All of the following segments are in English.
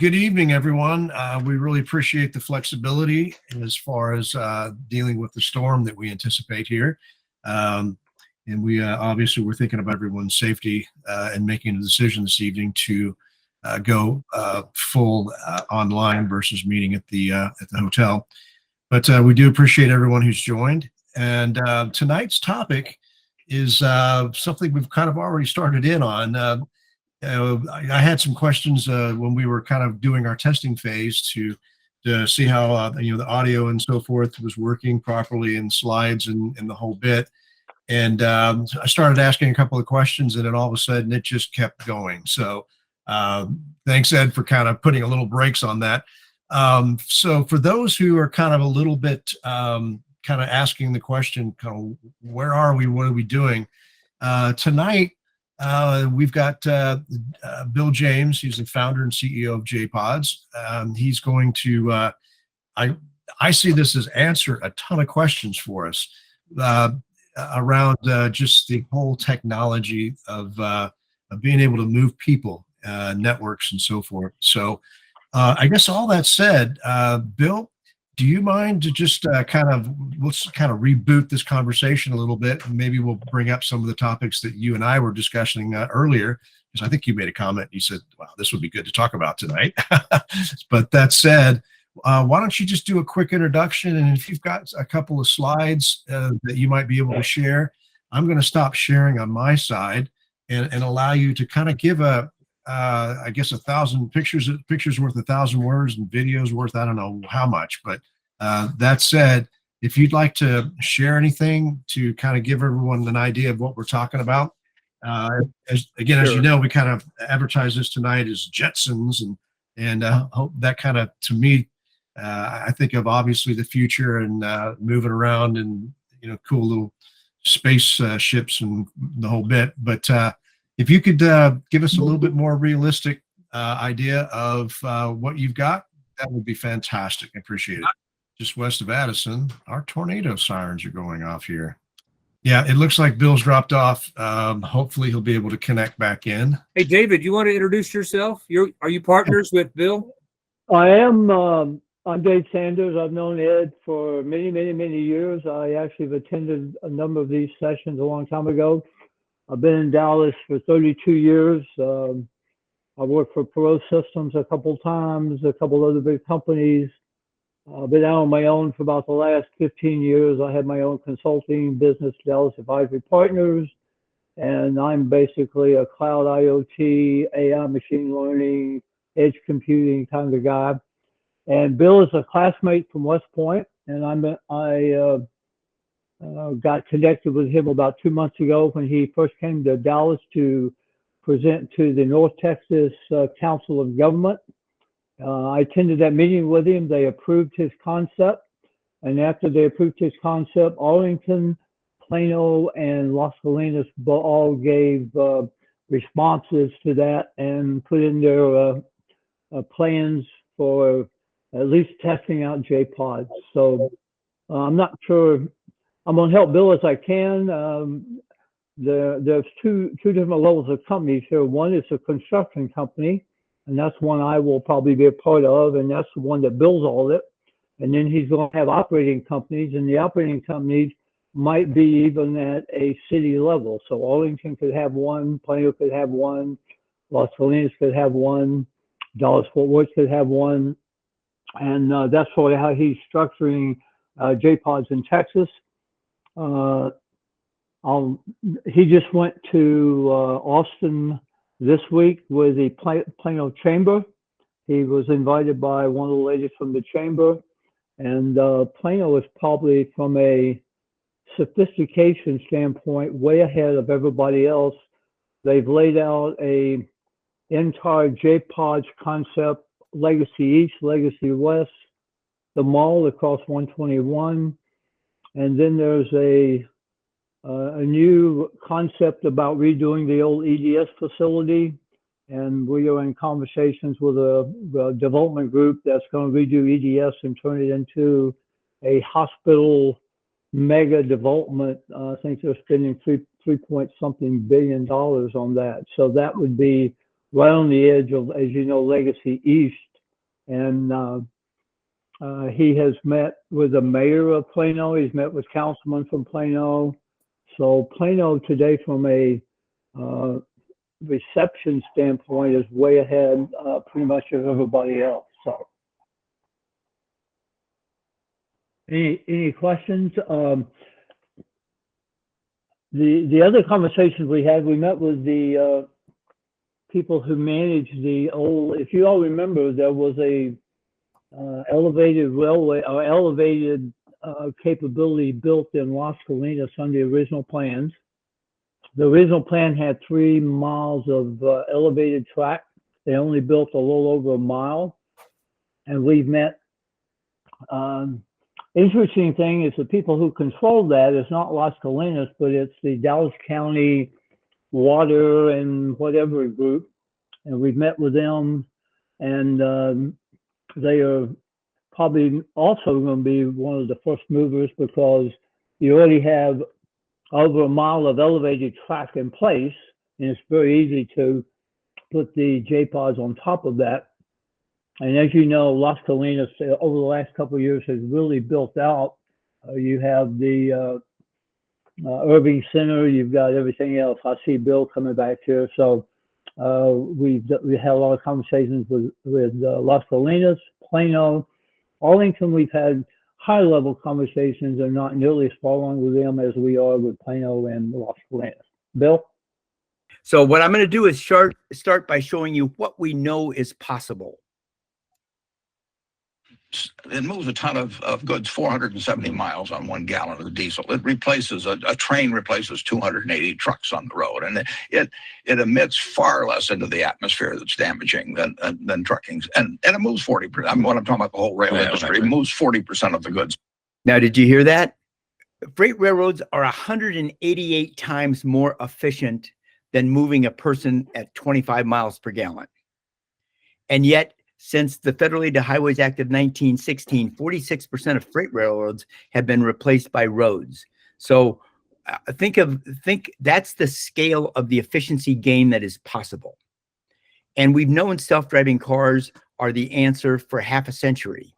Good evening, everyone. We really appreciate the flexibility as far as dealing with the storm that we anticipate here. And we obviously we're thinking about everyone's safety and making a decision this evening to go full online versus meeting at the hotel. But we do appreciate everyone who's joined. And tonight's topic is something we've kind of already started in on. I had some questions when we were kind of doing our testing phase to see how the audio and so forth was working properly, and slides and the whole bit. And I started asking a couple of questions, and then all of a sudden it just kept going. So thanks, Ed, for kind of putting a little brakes on that. So for those who are kind of a little bit kind of asking the question, kind of, where are we? What are we doing? Tonight, we've got Bill James. He's the founder and CEO of JPods. He's going to, I see this as answer a ton of questions for us around just the whole technology of being able to move people, networks, and so forth. So I guess all that said, Bill, do you mind to just let's kind of reboot this conversation a little bit, and maybe we'll bring up some of the topics that you and I were discussing earlier, because I think you made a comment. You said, wow, this would be good to talk about tonight. But that said, why don't you just do a quick introduction, and if you've got a couple of slides that you might be able to share, I'm going to stop sharing on my side and allow you to kind of give I guess 1,000 pictures worth 1,000 words, and videos worth I don't know how much. But that said, if you'd like to share anything to kind of give everyone an idea of what we're talking about, as you know, we kind of advertise this tonight as Jetsons, and hope that kind of, to me, I think of obviously the future and moving around and cool little space ships and the whole bit. But if you could give us a little bit more realistic idea of what you've got, that would be fantastic. I appreciate it. Just west of Addison, our tornado sirens are going off here. Yeah, it looks like Bill's dropped off. Hopefully he'll be able to connect back in. Hey, David, you want to introduce yourself? Are you partners with Bill? I am. I'm Dave Sanders. I've known Ed for many, many, many years. I actually have attended a number of these sessions a long time ago. I've been in Dallas for 32 years. I worked for Perot Systems a couple times, a couple other big companies. I've been out on my own for about the last 15 years. I have my own consulting business, Dallas Advisory Partners, and I'm basically a cloud IoT, AI, machine learning, edge computing kind of guy. And Bill is a classmate from West Point, and I got connected with him about 2 months ago when he first came to Dallas to present to the North Texas Council of Government. I attended that meeting with him. They approved his concept. And after they approved his concept, Arlington, Plano, and Las Colinas all gave responses to that and put in their plans for at least testing out JPods. So I'm not sure. I'm going to help Bill as I can. There's two different levels of companies here. One is a construction company, and that's one I will probably be a part of, and that's the one that builds all of it. And then he's going to have operating companies, and the operating companies might be even at a city level. So Arlington could have one, Plano could have one, Las Colinas could have one, Dallas-Fort Worth could have one. And that's sort of how he's structuring JPods in Texas. He just went to Austin this week with the Plano Chamber. He was invited by one of the ladies from the chamber, and Plano is probably, from a sophistication standpoint, way ahead of everybody else. They've laid out a entire JPods concept, Legacy East, Legacy West, the mall across 121, and then there's a new concept about redoing the old EDS facility, and we are in conversations with a development group that's going to redo EDS and turn it into a hospital mega development. I think they're spending $3.something billion on that. So that would be right on the edge of, as you know, Legacy East. And he has met with the mayor of Plano. He's met with councilmen from Plano. So Plano today, from a reception standpoint, is way ahead pretty much of everybody else. So, any questions? The other conversations we had, we met with the people who manage the old. If you all remember, there was a elevated railway or elevated capability built in Las Colinas on the original plans. The original plan had 3 miles of elevated track. They only built a little over a mile, and we've met. Interesting thing is the people who control that is not Las Colinas, but it's the Dallas County Water and whatever group, and we've met with them, and they are probably also going to be one of the first movers because you already have over a mile of elevated track in place, and it's very easy to put the JPods on top of that. And as you know, Las Colinas over the last couple of years has really built out. You have the Irving Center, you've got everything else. I see Bill coming back here. So we had a lot of conversations with Las Colinas, Plano, Arlington. We've had high-level conversations and not nearly as far along with them as we are with Plano and Las Colinas. Bill? So what I'm going to do is start by showing you what we know is possible. It moves a ton of goods, 470 miles on 1 gallon of diesel. It replaces, a train replaces 280 trucks on the road, and it emits far less into the atmosphere that's damaging than trucking. And it moves 40%. I mean, when I'm talking about the whole rail industry, it moves 40% of the goods. Now, did you hear that? Freight railroads are 188 times more efficient than moving a person at 25 miles per gallon. And yet, since the Federal Aid to Highways Act of 1916, 46% of freight railroads have been replaced by roads. So think that's the scale of the efficiency gain that is possible. And we've known self-driving cars are the answer for half a century.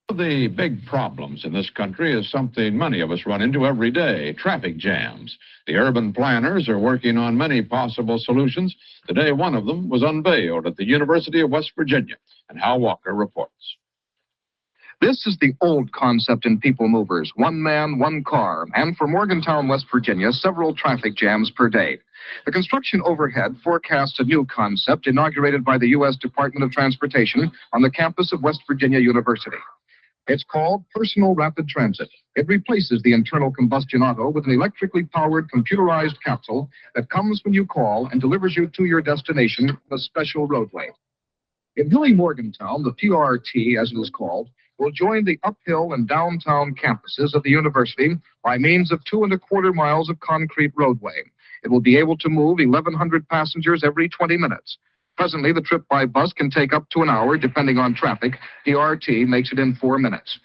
One of the big problems in this country is something many of us run into every day: traffic jams. The urban planners are working on many possible solutions. Today, one of them was unveiled at the University of West Virginia, and Hal Walker reports. This is the old concept in people movers: 1 man, 1 car, and for Morgantown, West Virginia, several traffic jams per day. The construction overhead forecasts a new concept inaugurated by the U.S. Department of Transportation on the campus of West Virginia University. It's called Personal Rapid Transit. It replaces the internal combustion auto with an electrically powered computerized capsule that comes when you call and delivers you to your destination on a special roadway. In hilly Morgantown, the PRT, as it is called, will join the uphill and downtown campuses of the university by means of 2¼ miles of concrete roadway. It will be able to move 1,100 passengers every 20 minutes. Presently, the trip by bus can take up to an hour, depending on traffic. The RT makes it in 4 minutes.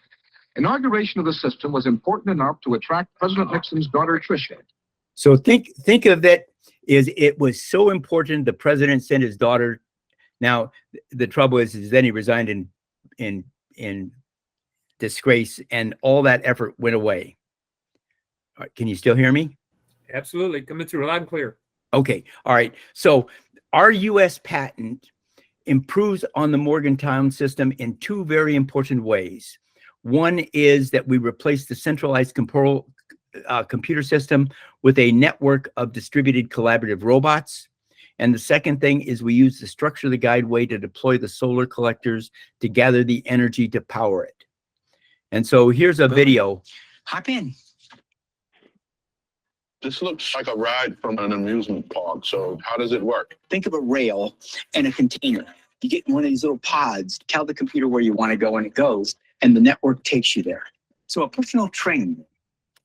Inauguration of the system was important enough to attract President Nixon's daughter, Tricia. So think of it as it was so important the president sent his daughter. Now, the trouble is then he resigned in disgrace, and all that effort went away. All right, can you still hear me? Absolutely. Coming through loud and clear. Okay. All right. So our U.S. patent improves on the Morgantown system in 2 very important ways. One is that we replace the centralized computer system with a network of distributed collaborative robots. And the second thing is we use the structure of the guideway to deploy the solar collectors to gather the energy to power it. And so here's a video. Hop in. This looks like a ride from an amusement park. So how does it work? Think of a rail and a container. You get one of these little pods, tell the computer where you want to go, and it goes, and the network takes you there. So a personal train.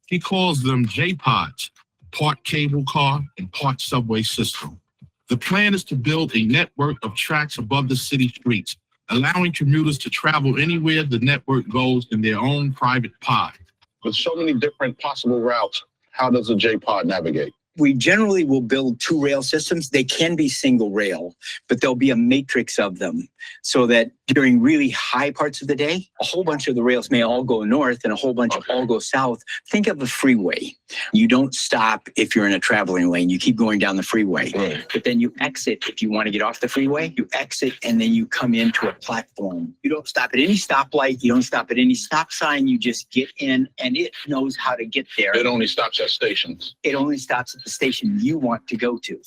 He calls them JPods, part cable car and part subway system. The plan is to build a network of tracks above the city streets, allowing commuters to travel anywhere the network goes in their own private pod. With so many different possible routes, how does a JPod navigate? we generally will build 2 rail systems. They can be single rail, but there'll be a matrix of them so that during really high parts of the day, a whole bunch of the rails may all go north and a whole bunch all go south. Think of a freeway. You don't stop if you're in a traveling lane. You keep going down the freeway. Right. But then you exit if you want to get off the freeway. You exit and then you come into a platform. You don't stop at any stoplight. You don't stop at any stop sign. You just get in and it knows how to get there. It only stops at stations. It only stops at the station you want to go to.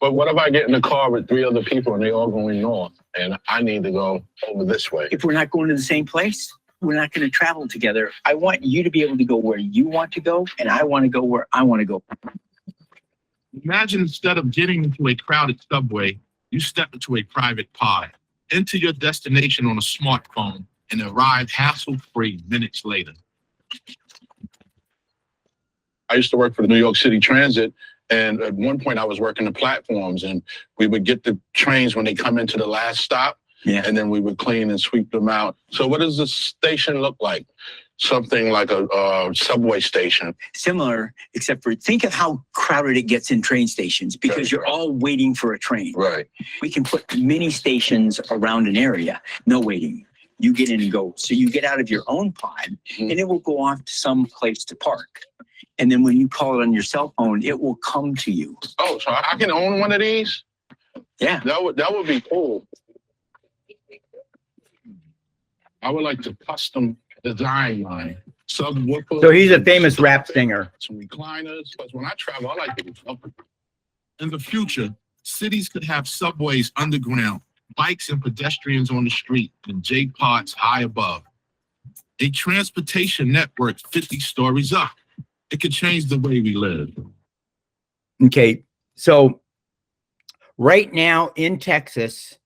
But what if I get in the car with 3 other people and they all going north and I need to go over this way? If we're not going to the same place, we're not going to travel together. I want you to be able to go where you want to go, and I want to go where I want to go. Imagine instead of getting into a crowded subway, you step into a private pod, enter your destination on a smartphone, and arrive hassle-free minutes later. I used to work for the New York City Transit, and at one point I was working the platforms, and we would get the trains when they come into the last stop, and then we would clean and sweep them out. So what does the station look like? Something like a subway station. Similar, except for think of how crowded it gets in train stations because you're all waiting for a train. Right. We can put mini stations around an area, no waiting. You get in and go. So you get out of your own pod and it will go off to some place to park. And then when you call it on your cell phone, it will come to you. Oh, so I can own one of these? Yeah. That would be cool. I would like to custom design line. Subwoofer. So he's a famous rap singer. Some recliners. Because when I travel, I like to be comfortable. In the future, cities could have subways underground, bikes and pedestrians on the street, and JPods high above. A transportation network 50 stories up. It could change the way we live. Okay, so right now in Texas,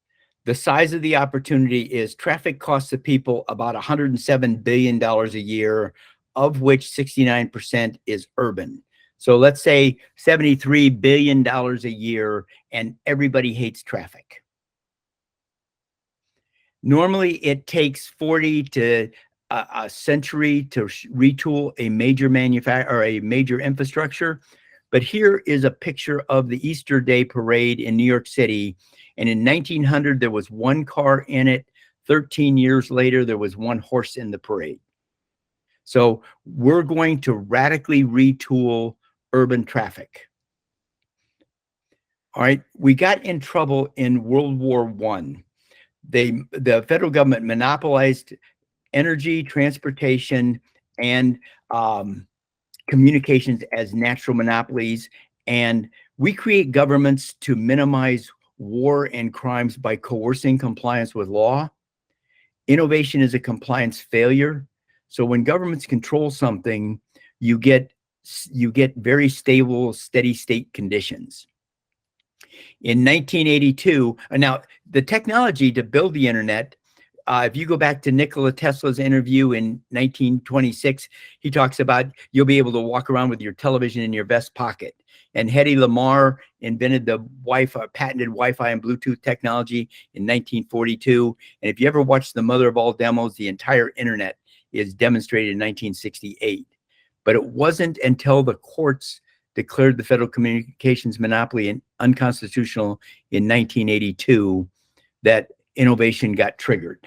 the size of the opportunity is traffic costs the people about $107 billion a year, of which 69% is urban. So let's say $73 billion a year, and everybody hates traffic. Normally, it takes 40 to a century to retool a major manufacturer or a major infrastructure. But here is a picture of the Easter Day parade in New York City. And in 1900, there was 1 car in it. 13 years later, there was 1 horse in the parade. So we're going to radically retool urban traffic. All right, we got in trouble in World War I. The federal government monopolized energy, transportation, and communications as natural monopolies. And we create governments to minimize war and crimes by coercing compliance with law. Innovation is a compliance failure. So when governments control something, you get very stable, steady state conditions. In 1982, now the technology to build the internet, if you go back to Nikola Tesla's interview in 1926, he talks about you'll be able to walk around with your television in your vest pocket. And Hedy Lamarr invented the patented Wi-Fi and Bluetooth technology in 1942. And if you ever watch the mother of all demos, the entire internet is demonstrated in 1968. But it wasn't until the courts declared the federal communications monopoly unconstitutional in 1982 that innovation got triggered.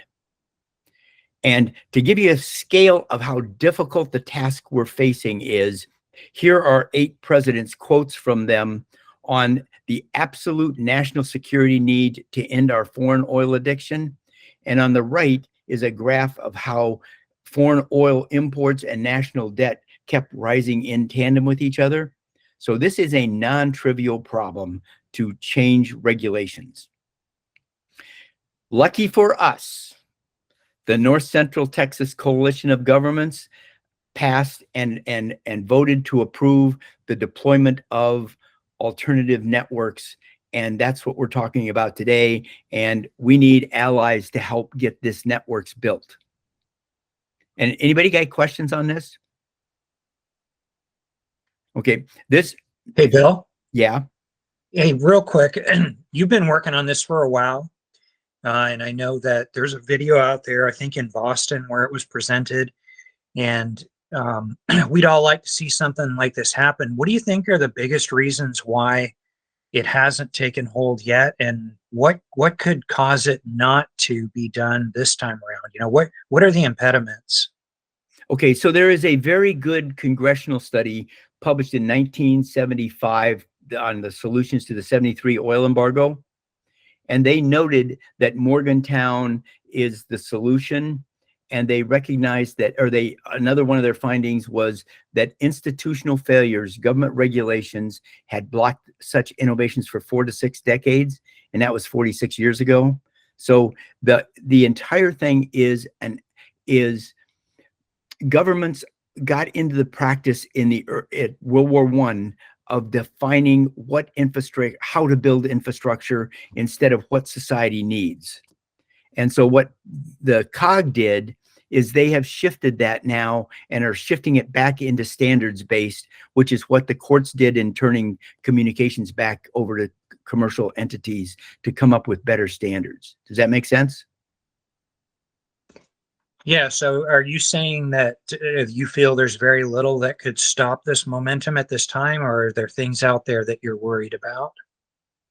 And to give you a scale of how difficult the task we're facing is, here are 8 presidents' quotes from them on the absolute national security need to end our foreign oil addiction. And on the right is a graph of how foreign oil imports and national debt kept rising in tandem with each other. So this is a non-trivial problem to change regulations. Lucky for us, the North Central Texas Coalition of Governments passed and voted to approve the deployment of alternative networks. And that's what we're talking about today. And we need allies to help get this networks built. And anybody got questions on this? Okay, this. Hey, Bill. Yeah. Hey, real quick. You've been working on this for a while. And I know that there's a video out there, I think in Boston, where it was presented. And we'd all like to see something like this happen. What do you think are the biggest reasons why it hasn't taken hold yet, and what could cause it not to be done this time around? You know, what are the impediments? Okay, so there is a very good congressional study published in 1975 on the solutions to the 73 oil embargo. And they noted that Morgantown is the solution. And they recognized that, another one of their findings was that institutional failures, government regulations had blocked such innovations for 4 to 6 decades. And that was 46 years ago. So the entire thing is governments got into the practice in World War I of defining what infrastructure, how to build infrastructure instead of what society needs. And so what the COG did is they have shifted that now and are shifting it back into standards-based, which is what the courts did in turning communications back over to commercial entities to come up with better standards. Does that make sense? Yeah, so are you saying that you feel there's very little that could stop this momentum at this time, or are there things out there that you're worried about?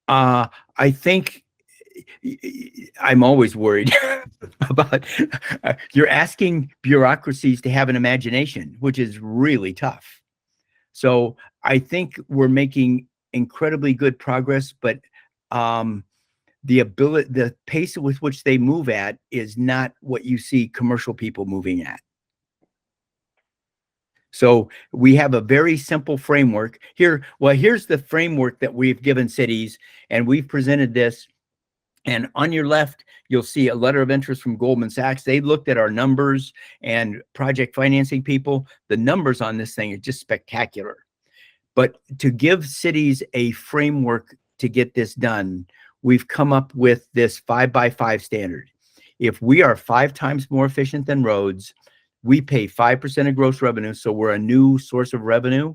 I think I'm always worried about, you're asking bureaucracies to have an imagination, which is really tough. So I think we're making incredibly good progress, but the pace with which they move at is not what you see commercial people moving at. So we have a very simple framework here. Well, here's the framework that we've given cities, and we've presented this. And on your left, you'll see a letter of interest from Goldman Sachs. They looked at our numbers and project financing people. The numbers on this thing are just spectacular. But to give cities a framework to get this done, we've come up with this 5x5 standard. If we are 5 times more efficient than roads, we pay 5% of gross revenue. So we're a new source of revenue,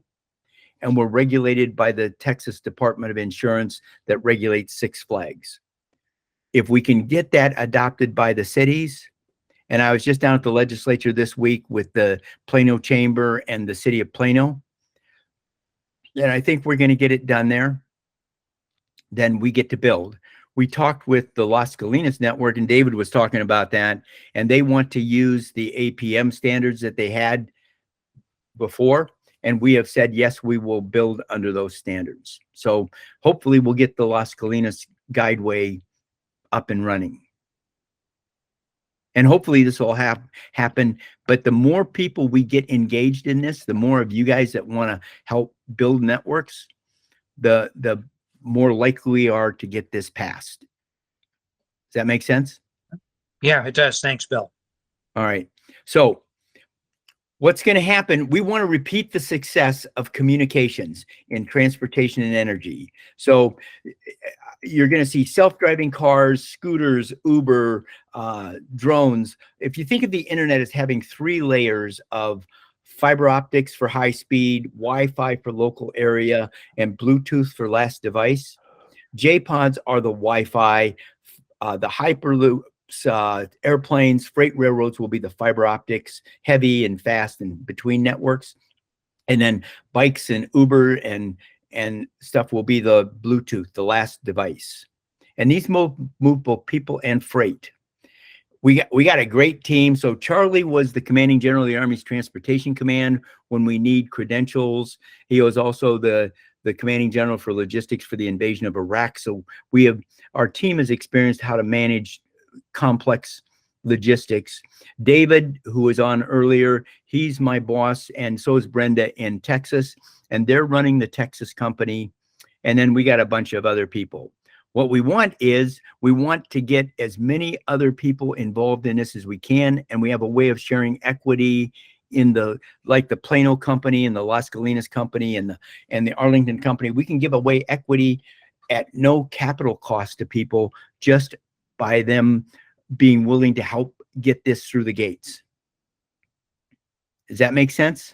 and we're regulated by the Texas Department of Insurance that regulates Six Flags. If we can get that adopted by the cities, and I was just down at the legislature this week with the Plano Chamber and the city of Plano, and I think we're going to get it done there. Then we get to build. We talked with the Las Colinas network, and David was talking about that, and they want to use the APM standards that they had before. And we have said, yes, we will build under those standards. So hopefully we'll get the Las Colinas guideway up and running. And hopefully this will happen. But the more people we get engaged in this, the more of you guys that want to help build networks, the more likely we are to get this passed. Does that make sense? Yeah, it does. Thanks, Bill. All right. So what's going to happen, we want to repeat the success of communications in transportation and energy. So you're going to see self-driving cars, scooters, Uber, drones. If you think of the internet as having 3 layers of fiber optics for high speed, Wi-Fi for local area, and Bluetooth for last device, JPods are the Wi-Fi, the Hyperloops, airplanes, freight railroads will be the fiber optics, heavy and fast and between networks. And then bikes and Uber and stuff will be the Bluetooth, the last device. And these move both people and freight. We got a great team. So Charlie was the commanding general of the Army's Transportation Command when we need credentials. He was also the commanding general for logistics for the invasion of Iraq. So our team has experienced how to manage complex logistics. David, who was on earlier, he's my boss, and so is Brenda in Texas, and they're running the Texas company. And then we got a bunch of other people. What we want is we want to get as many other people involved in this as we can, and we have a way of sharing equity in like the Plano company and the Las Colinas company and the Arlington company. We can give away equity at no capital cost to people just by them being willing to help get this through the gates. Does that make sense?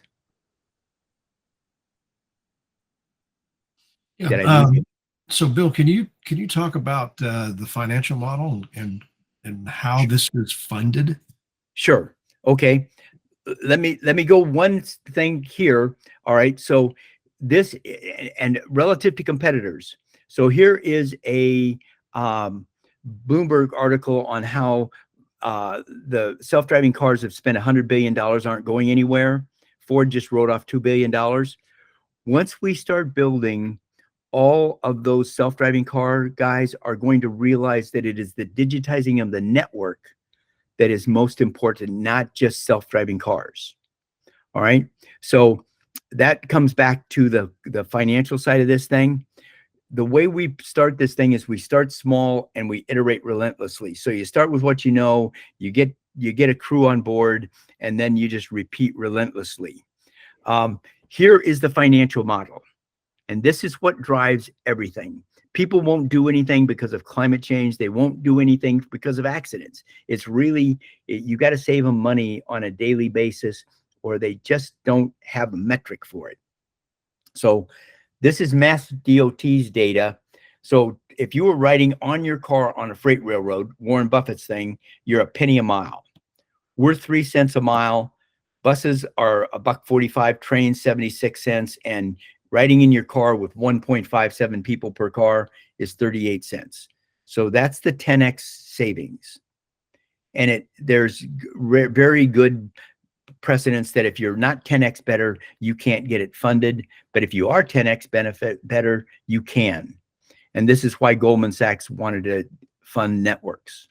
Yeah. So Bill, can you talk about the financial model and how this is funded? Sure. Okay. let me go one thing here. All right. So this, and relative to competitors. So here is a Bloomberg article on how the self-driving cars have spent $100 billion, aren't going anywhere. Ford just wrote off $2 billion. Once we start building, all of those self-driving car guys are going to realize that it is the digitizing of the network that is most important, not just self-driving cars. All right. So that comes back to the financial side of this thing. The way we start this thing is we start small and we iterate relentlessly. So you start with what you know, you get a crew on board, and then you just repeat relentlessly. Here is the financial model. And this is what drives everything. People won't do anything because of climate change. They won't do anything because of accidents. It's really, you got to save them money on a daily basis, or they just don't have a metric for it. So this is Mass DOT's data. So if you were riding on your car on a freight railroad, Warren Buffett's thing, you're a penny a mile. We're 3 cents a mile. Buses are $1.45, trains 76 cents, and riding in your car with 1.57 people per car is 38 cents. So that's the 10x savings. And there's very good precedence that if you're not 10x better, you can't get it funded. But if you are 10x benefit better, you can. And this is why Goldman Sachs wanted to fund networks.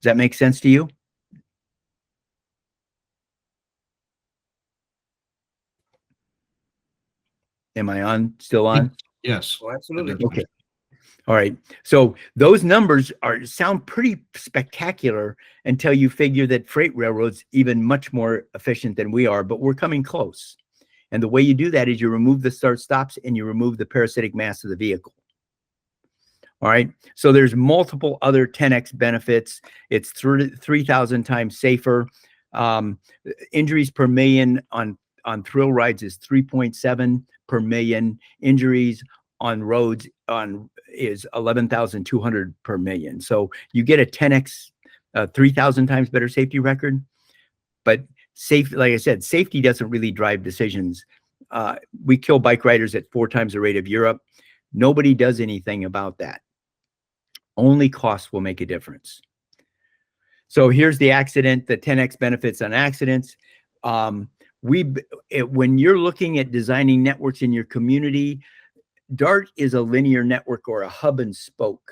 Does that make sense to you? Am I on? Still on? Yes. Oh, absolutely. Okay. All right. So those numbers sound pretty spectacular until you figure that freight railroads even much more efficient than we are, but we're coming close. And the way you do that is you remove the start stops and you remove the parasitic mass of the vehicle. All right. So there's multiple other 10x benefits. It's 3,000 times safer. Injuries per million on thrill rides is 3.7 per million. Injuries on roads is 11,200 per million. So you get a 10x, 3,000 times better safety record. But like I said, safety doesn't really drive decisions. We kill bike riders at 4 times the rate of Europe. Nobody does anything about that. Only cost will make a difference. So here's the accident, the 10x benefits on accidents. When you're looking at designing networks in your community, DART is a linear network or a hub and spoke.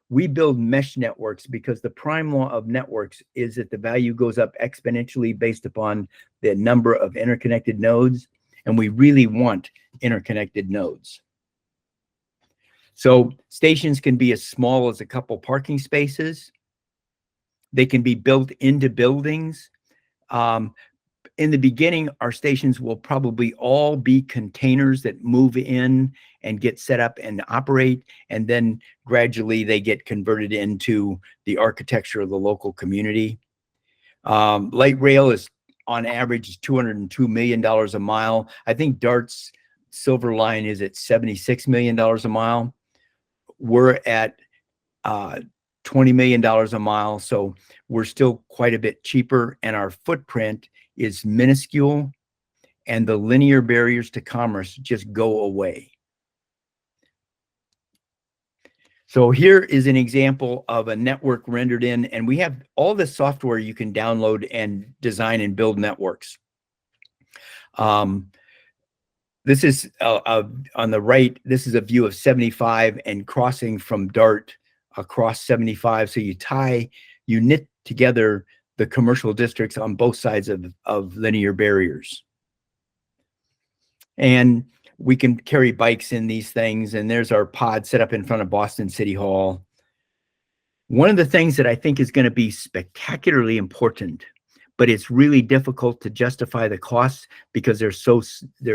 We build mesh networks because the prime law of networks is that the value goes up exponentially based upon the number of interconnected nodes, and we really want interconnected nodes. So stations can be as small as a couple parking spaces. They can be built into buildings. In the beginning, our stations will probably all be containers that move in and get set up and operate, and then gradually they get converted into the architecture of the local community. Light rail is on average $202 million a mile. I think DART's Silver Line is at $76 million a mile. We're at $20 million a mile, so we're still quite a bit cheaper, and our footprint is minuscule, and the linear barriers to commerce just go away. So here is an example of a network rendered in, and we have all the software you can download and design and build networks. This is on the right. This is a view of 75 and crossing from DART across 75. So you knit together the commercial districts on both sides of linear barriers. And we can carry bikes in these things. And there's our pod set up in front of Boston City Hall. One of the things that I think is going to be spectacularly important, but it's really difficult to justify the costs because they're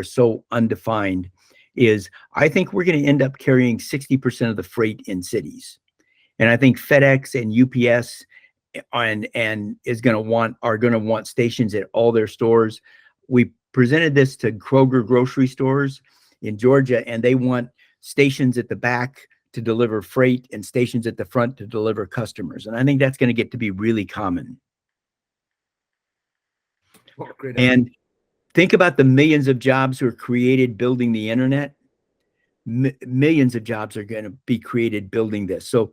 so undefined, is I think we're going to end up carrying 60% of the freight in cities. And I think FedEx and UPS are going to want stations at all their stores. We presented this to Kroger grocery stores in Georgia, and they want stations at the back to deliver freight and stations at the front to deliver customers. And I think that's going to get to be really common. Great idea. And think about the millions of jobs who are created building the internet. Millions of jobs are going to be created building this. So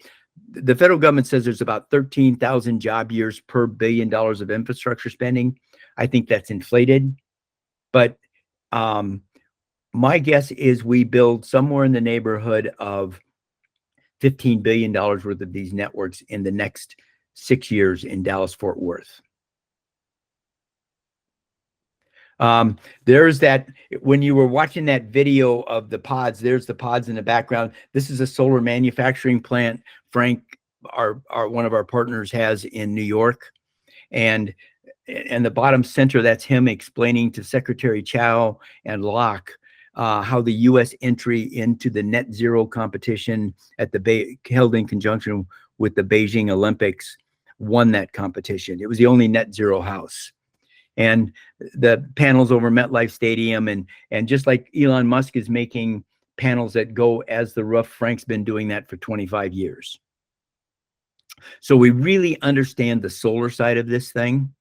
the federal government says there's about 13,000 job years per $1 billion of infrastructure spending. I think that's inflated, but my guess is we build somewhere in the neighborhood of $15 billion worth of these networks in the next 6 years in Dallas-Fort Worth. There's that, when you were watching that video of the pods, there's the pods in the background. This is a solar manufacturing plant Frank, one of our partners, has in New York. And the bottom center, that's him explaining to Secretary Chow and Locke how the U.S. entry into the net zero competition at held in conjunction with the Beijing Olympics won that competition. It was the only net zero house. And the panels over MetLife Stadium, and just like Elon Musk is making panels that go as the roof, Frank's been doing that for 25 years. So we really understand the solar side of this thing.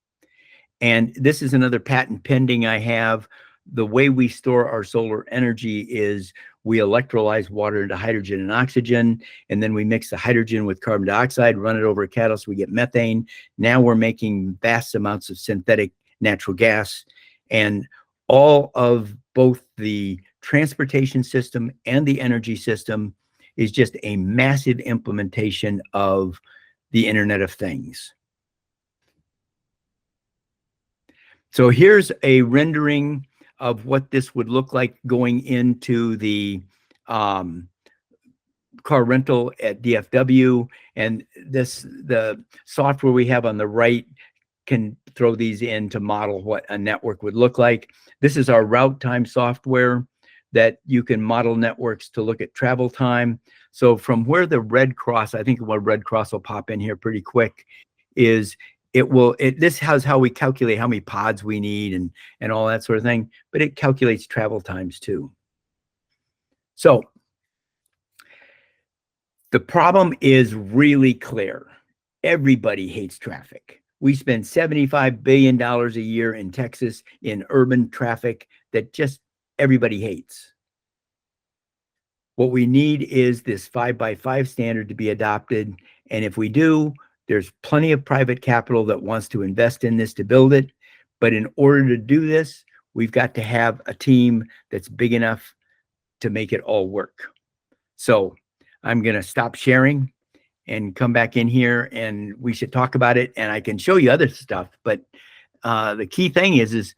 And this is another patent pending I have. The way we store our solar energy is we electrolyze water into hydrogen and oxygen, and then we mix the hydrogen with carbon dioxide, run it over a catalyst, we get methane. Now we're making vast amounts of synthetic natural gas, and all of both the transportation system and the energy system is just a massive implementation of the Internet of Things. So here's a rendering of what this would look like going into the car rental at DFW. And the software we have on the right can throw these in to model what a network would look like. This is our route time software that you can model networks to look at travel time. So from where the red cross, I think what red cross will pop in here pretty quick, is this has how we calculate how many pods we need and all that sort of thing, but it calculates travel times too. So the problem is really clear. Everybody hates traffic. We spend $75 billion a year in Texas in urban traffic that just everybody hates. What we need is this 5x5 standard to be adopted. And if we do, there's plenty of private capital that wants to invest in this to build it. But in order to do this, we've got to have a team that's big enough to make it all work. So I'm going to stop sharing and come back in here, and we should talk about it. And I can show you other stuff, but the key thing is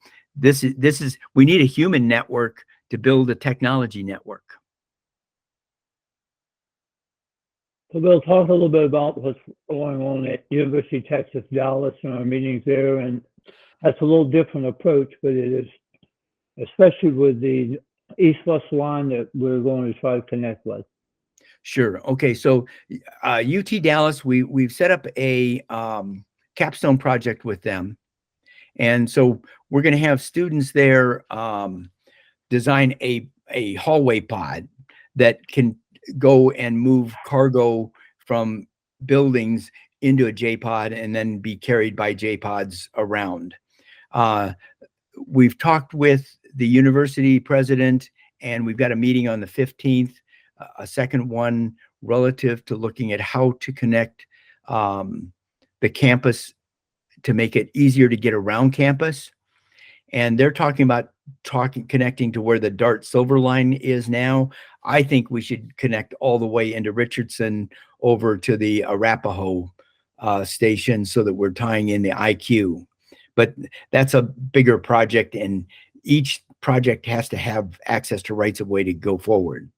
we need a human network to build a technology network. So we'll talk a little bit about what's going on at University of Texas, Dallas, and our meetings there. And that's a little different approach, but it is, especially with the east-west line that we're going to try to connect with. Sure. Okay. So UT Dallas, we've set up a capstone project with them. And so we're going to have students there design a hallway pod that can go and move cargo from buildings into a JPod and then be carried by JPods around. We've talked with the university president, and we've got a meeting on the 15th, a second one relative to looking at how to connect the campus to make it easier to get around campus. And they're talking about connecting to where the Dart Silver Line is now. I think we should connect all the way into Richardson over to the Arapahoe station so that we're tying in the IQ. But that's a bigger project, and each project has to have access to rights of way to go forward.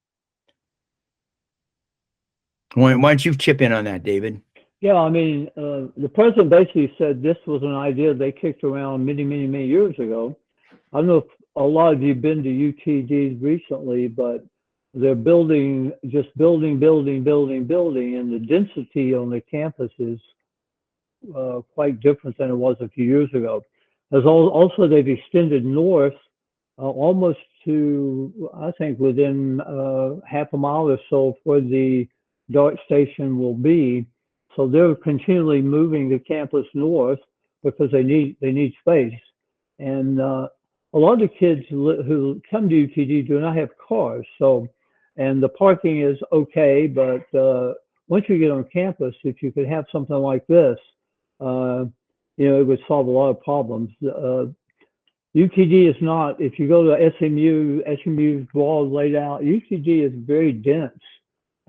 Why don't you chip in on that, David? Yeah, I mean, the president basically said this was an idea they kicked around many, many, many years ago. I don't know if a lot of you have been to UTD recently, but they're building, and the density on the campus is quite different than it was a few years ago. There's also, they've extended north almost to, I think, within half a mile or so where the Dart station will be. So they're continually moving the campus north because they need space. And a lot of the kids who come to UTD do not have cars. So, and the parking is okay, but once you get on campus, if you could have something like this, it would solve a lot of problems. UTD is not, if you go to SMU's wall laid out, UTD is very dense.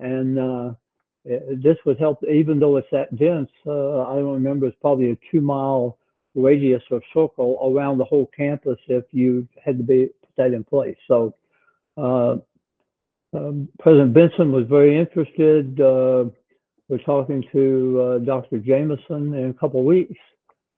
And this would help, even though it's that dense, I don't remember, it's probably a 2-mile radius or circle around the whole campus if you had to put that in place. So President Benson was very interested. We're talking to Dr. Jameson in a couple of weeks.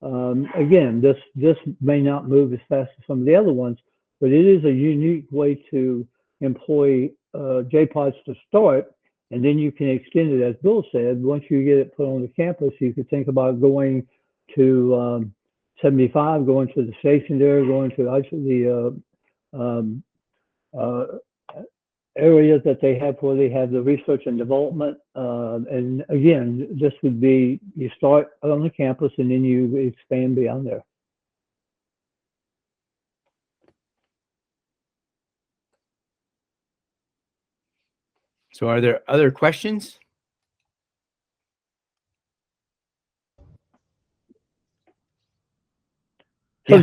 Again, this may not move as fast as some of the other ones, but it is a unique way to employ JPods to start, and then you can extend it, as Bill said. Once you get it put on the campus, you could think about going to 75, going to the station there, going to actually the areas that they have where they have the research and development. And again, this would be, you start on the campus and then you expand beyond there. So are there other questions? So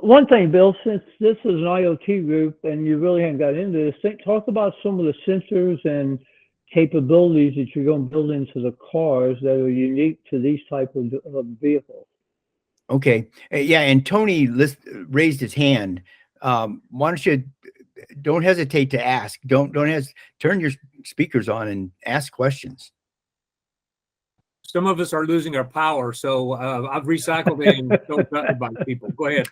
one thing, Bill, since this is an IoT group and you really haven't got into this, talk about some of the sensors and capabilities that you're going to build into the cars that are unique to these type of vehicles. Okay. Yeah. And Tony raised his hand. Why don't you, don't hesitate to ask. Turn your speakers on and ask questions. Some of us are losing our power, so I've recycled it and don't cut by people. Go ahead.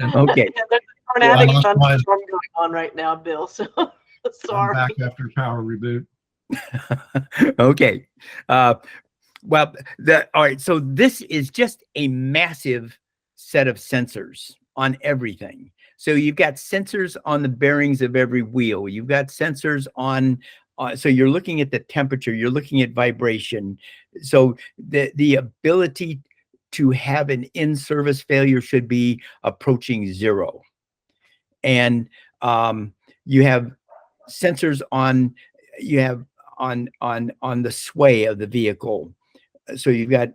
Okay. Yeah, there's a tornadic thunderstorm going on right now, Bill. So sorry. I'm back after power reboot. Okay. Well, all right. So this is just a massive set of sensors on everything. So you've got sensors on the bearings of every wheel. You've got sensors on, so you're looking at the temperature, you're looking at vibration. So the ability to have an in-service failure should be approaching 0. And you have sensors on, on the sway of the vehicle. So you've got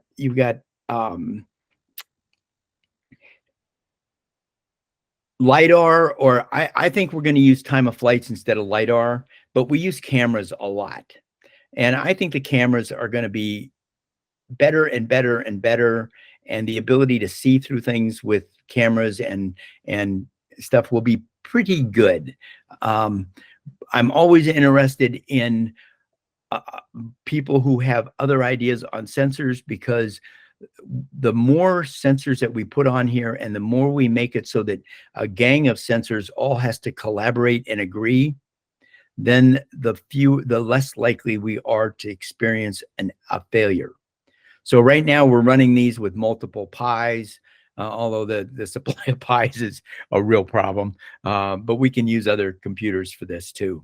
LiDAR, or I think we're going to use time of flights instead of LiDAR, but we use cameras a lot. And I think the cameras are going to be better and better and better. And the ability to see through things with cameras and stuff will be pretty good. I'm always interested in people who have other ideas on sensors, because the more sensors that we put on here and the more we make it so that a gang of sensors all has to collaborate and agree, then the less likely we are to experience a failure. So right now we're running these with multiple pies, although the supply of pies is a real problem, but we can use other computers for this too.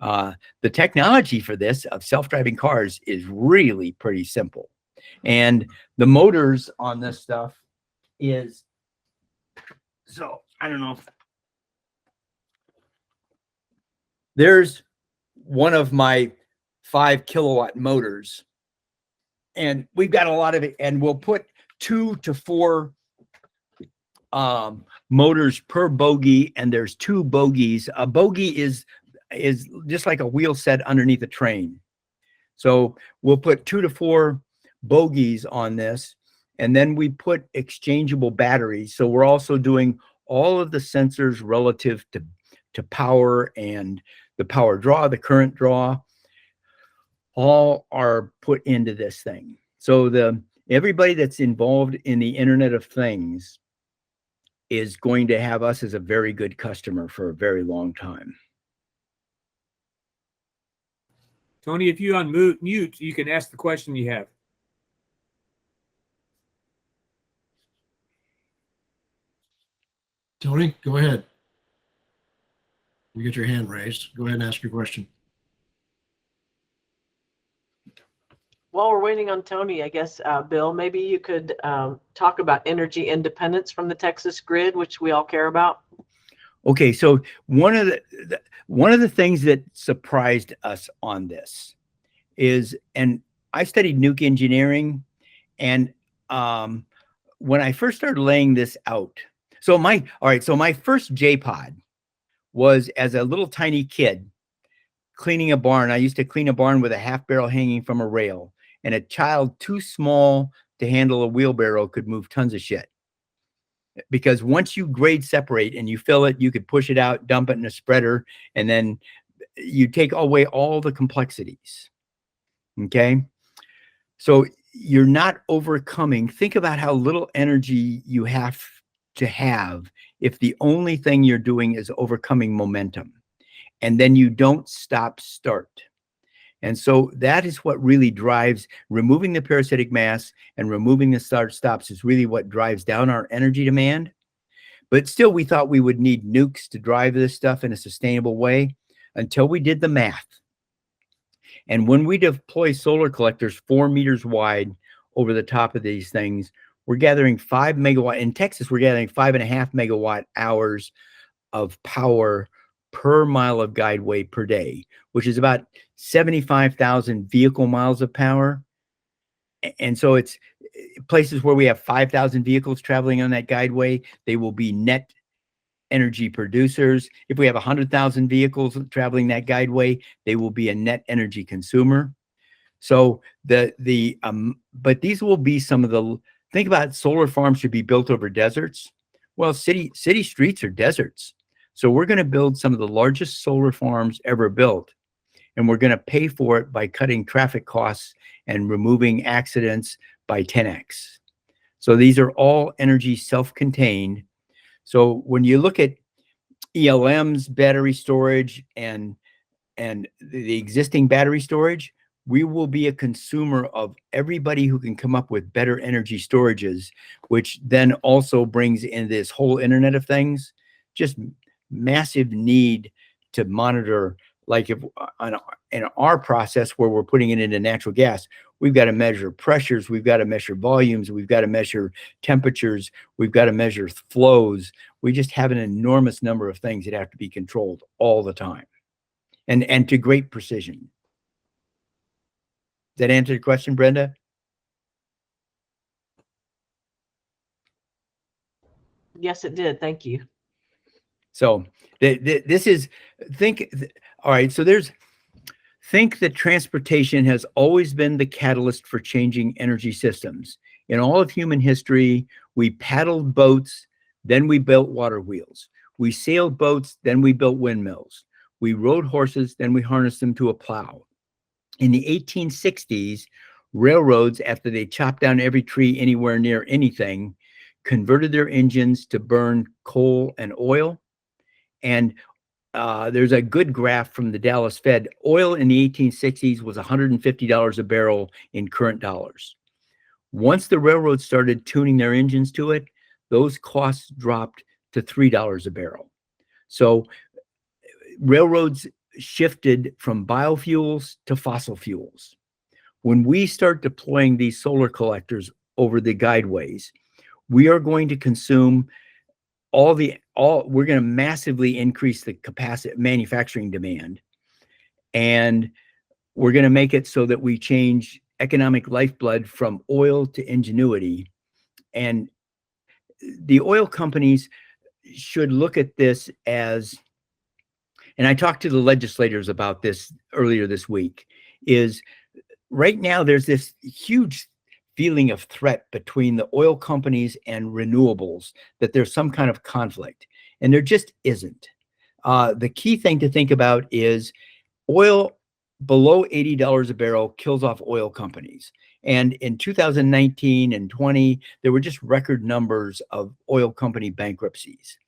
The technology for this of self-driving cars is really pretty simple. And the motors on this stuff is, so I don't know. There's one of my 5 kilowatt motors, and we've got a lot of it, and we'll put 2 to 4 motors per bogie, and there's 2 bogies. A bogie is just like a wheel set underneath a train. So we'll put 2 to 4 bogies on this, and then we put exchangeable batteries. So we're also doing all of the sensors relative to power and the power draw, the current draw, all are put into this thing. So everybody that's involved in the Internet of Things is going to have us as a very good customer for a very long time. Tony, if you unmute, you can ask the question you have. Tony, go ahead. You get your hand raised. Go ahead and ask your question. While we're waiting on Tony, I guess, Bill, maybe you could talk about energy independence from the Texas grid, which we all care about. Okay, so one of the things that surprised us on this is, and I studied nuke engineering, and when I first started laying this out, so my first JPod was as a little tiny kid cleaning a barn. I used to clean a barn with a half barrel hanging from a rail, and a child too small to handle a wheelbarrow could move tons of shit. Because once you grade separate and you fill it, you could push it out, dump it in a spreader, and then you take away all the complexities. Okay. So you're not overcoming. Think about how little energy you have to have if the only thing you're doing is overcoming momentum, and then you don't start. And so that is what really drives, removing the parasitic mass and removing the start-stops is really what drives down our energy demand. But still, we thought we would need nukes to drive this stuff in a sustainable way until we did the math. And when we deploy solar collectors 4 meters wide over the top of these things, we're gathering 5 megawatt. In Texas, we're gathering 5.5 megawatt hours of power per mile of guideway per day, which is about 75,000 vehicle miles of power. And so it's places where we have 5,000 vehicles traveling on that guideway, they will be net energy producers. If we have 100,000 vehicles traveling that guideway, they will be a net energy consumer. So but these will be some of the, think about solar farms should be built over deserts. Well, city streets are deserts. So we're going to build some of the largest solar farms ever built, and we're going to pay for it by cutting traffic costs and removing accidents by 10x. So these are all energy self-contained. So when you look at ELM's battery storage and the existing battery storage, we will be a consumer of everybody who can come up with better energy storages, which then also brings in this whole Internet of Things, just massive need to monitor. Like if in our process where we're putting it into natural gas, we've got to measure pressures, we've got to measure volumes, we've got to measure temperatures, we've got to measure flows. We just have an enormous number of things that have to be controlled all the time, and to great precision. Does that answer your question, Brenda? Yes, it did. Thank you. So this is, all right, so think that transportation has always been the catalyst for changing energy systems. In all of human history, we paddled boats, then we built water wheels. We sailed boats, then we built windmills. We rode horses, then we harnessed them to a plow. In the 1860s, railroads, after they chopped down every tree anywhere near anything, converted their engines to burn coal and oil. And there's a good graph from the Dallas Fed. Oil in the 1860s was $150 a barrel in current dollars. Once the railroads started tuning their engines to it, those costs dropped to $3 a barrel. So railroads shifted from biofuels to fossil fuels. When we start deploying these solar collectors over the guideways, we are going to consume we're going to massively increase the capacity, manufacturing demand, and we're going to make it so that we change economic lifeblood from oil to ingenuity. And the oil companies should look at this as, and I talked to the legislators about this earlier this week, is right now there's this huge feeling of threat between the oil companies and renewables, that there's some kind of conflict, and there just isn't. The key thing to think about is oil below $80 a barrel kills off oil companies. And in 2019 and 20, there were just record numbers of oil company bankruptcies.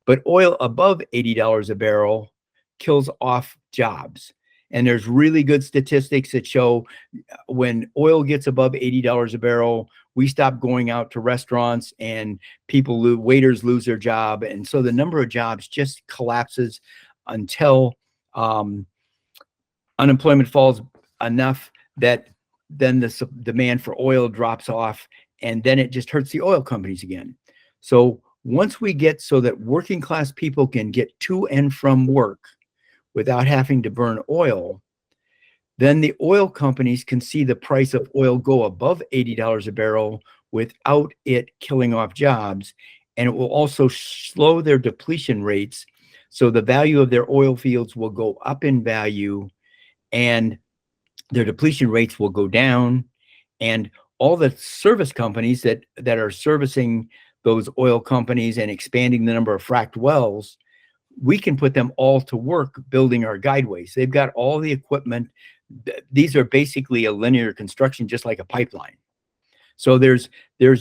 But oil above $80 a barrel kills off jobs. And there's really good statistics that show when oil gets above $80 a barrel, we stop going out to restaurants, and waiters lose their job. And so the number of jobs just collapses until unemployment falls enough that then the demand for oil drops off, and then it just hurts the oil companies again. So once we get so that working class people can get to and from work without having to burn oil, then the oil companies can see the price of oil go above $80 a barrel without it killing off jobs. And it will also slow their depletion rates. So the value of their oil fields will go up in value and their depletion rates will go down. And all the service companies that are servicing those oil companies and expanding the number of fracked wells, we can put them all to work building our guideways. They've got all the equipment. These are basically a linear construction, just like a pipeline. So there's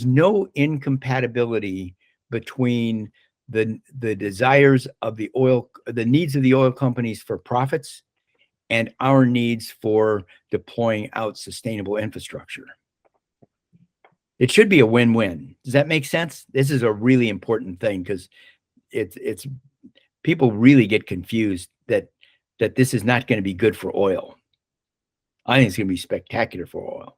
no incompatibility between the desires of the needs of the oil companies for profits and our needs for deploying out sustainable infrastructure. It should be a win-win. Does that make sense? This is a really important thing because it's people really get confused that this is not going to be good for oil. I think it's going to be spectacular for oil.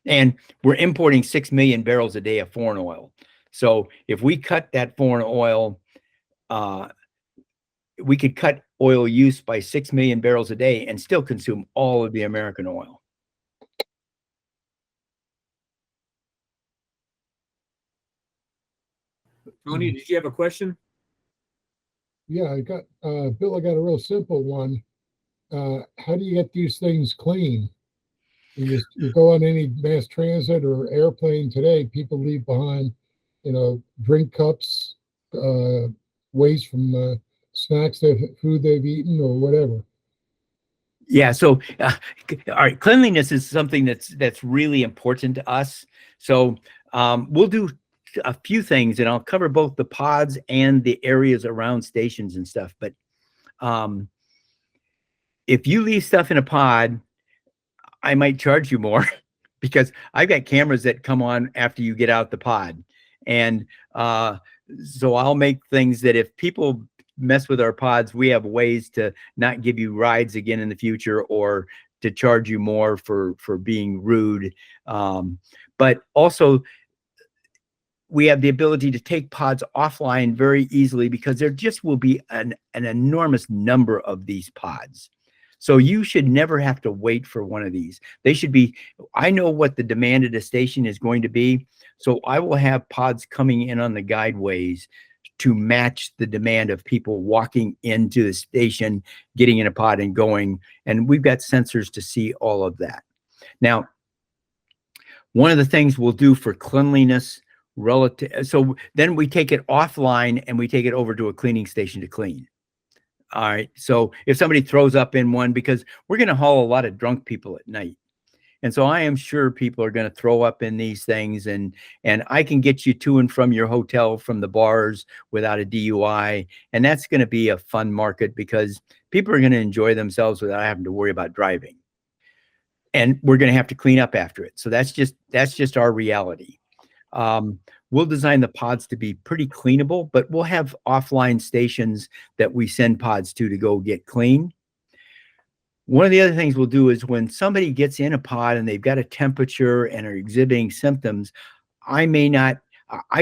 And we're importing 6 million barrels a day of foreign oil. So if we cut that foreign oil, we could cut oil use by 6 million barrels a day and still consume all of the American oil. Tony, did you have a question? Yeah, I got Bill, I got a real simple one. How do you get these things clean? You go on any mass transit or airplane today, people leave behind, drink cups, waste from snacks, food they've eaten or whatever. Yeah. So, all right, cleanliness is something that's really important to us. So we'll do a few things, and I'll cover both the pods and the areas around stations and stuff. But if you leave stuff in a pod, I might charge you more because I've got cameras that come on after you get out the pod. And so I'll make things that if people mess with our pods, we have ways to not give you rides again in the future or to charge you more for being rude. But also we have the ability to take pods offline very easily because there just will be an enormous number of these pods. So you should never have to wait for one of these. They should be, I know what the demand at a station is going to be. So I will have pods coming in on the guideways to match the demand of people walking into the station, getting in a pod and going. And we've got sensors to see all of that. Now, one of the things we'll do for cleanliness relative, so then we take it offline and we take it over to a cleaning station to clean. All right. So if somebody throws up in one, because we're going to haul a lot of drunk people at night. And so I am sure people are going to throw up in these things, and I can get you to and from your hotel from the bars without a DUI. And that's going to be a fun market because people are going to enjoy themselves without having to worry about driving. And we're going to have to clean up after it. So that's just our reality. We'll design the pods to be pretty cleanable, but we'll have offline stations that we send pods to go get clean. One of the other things we'll do is when somebody gets in a pod and they've got a temperature and are exhibiting symptoms, I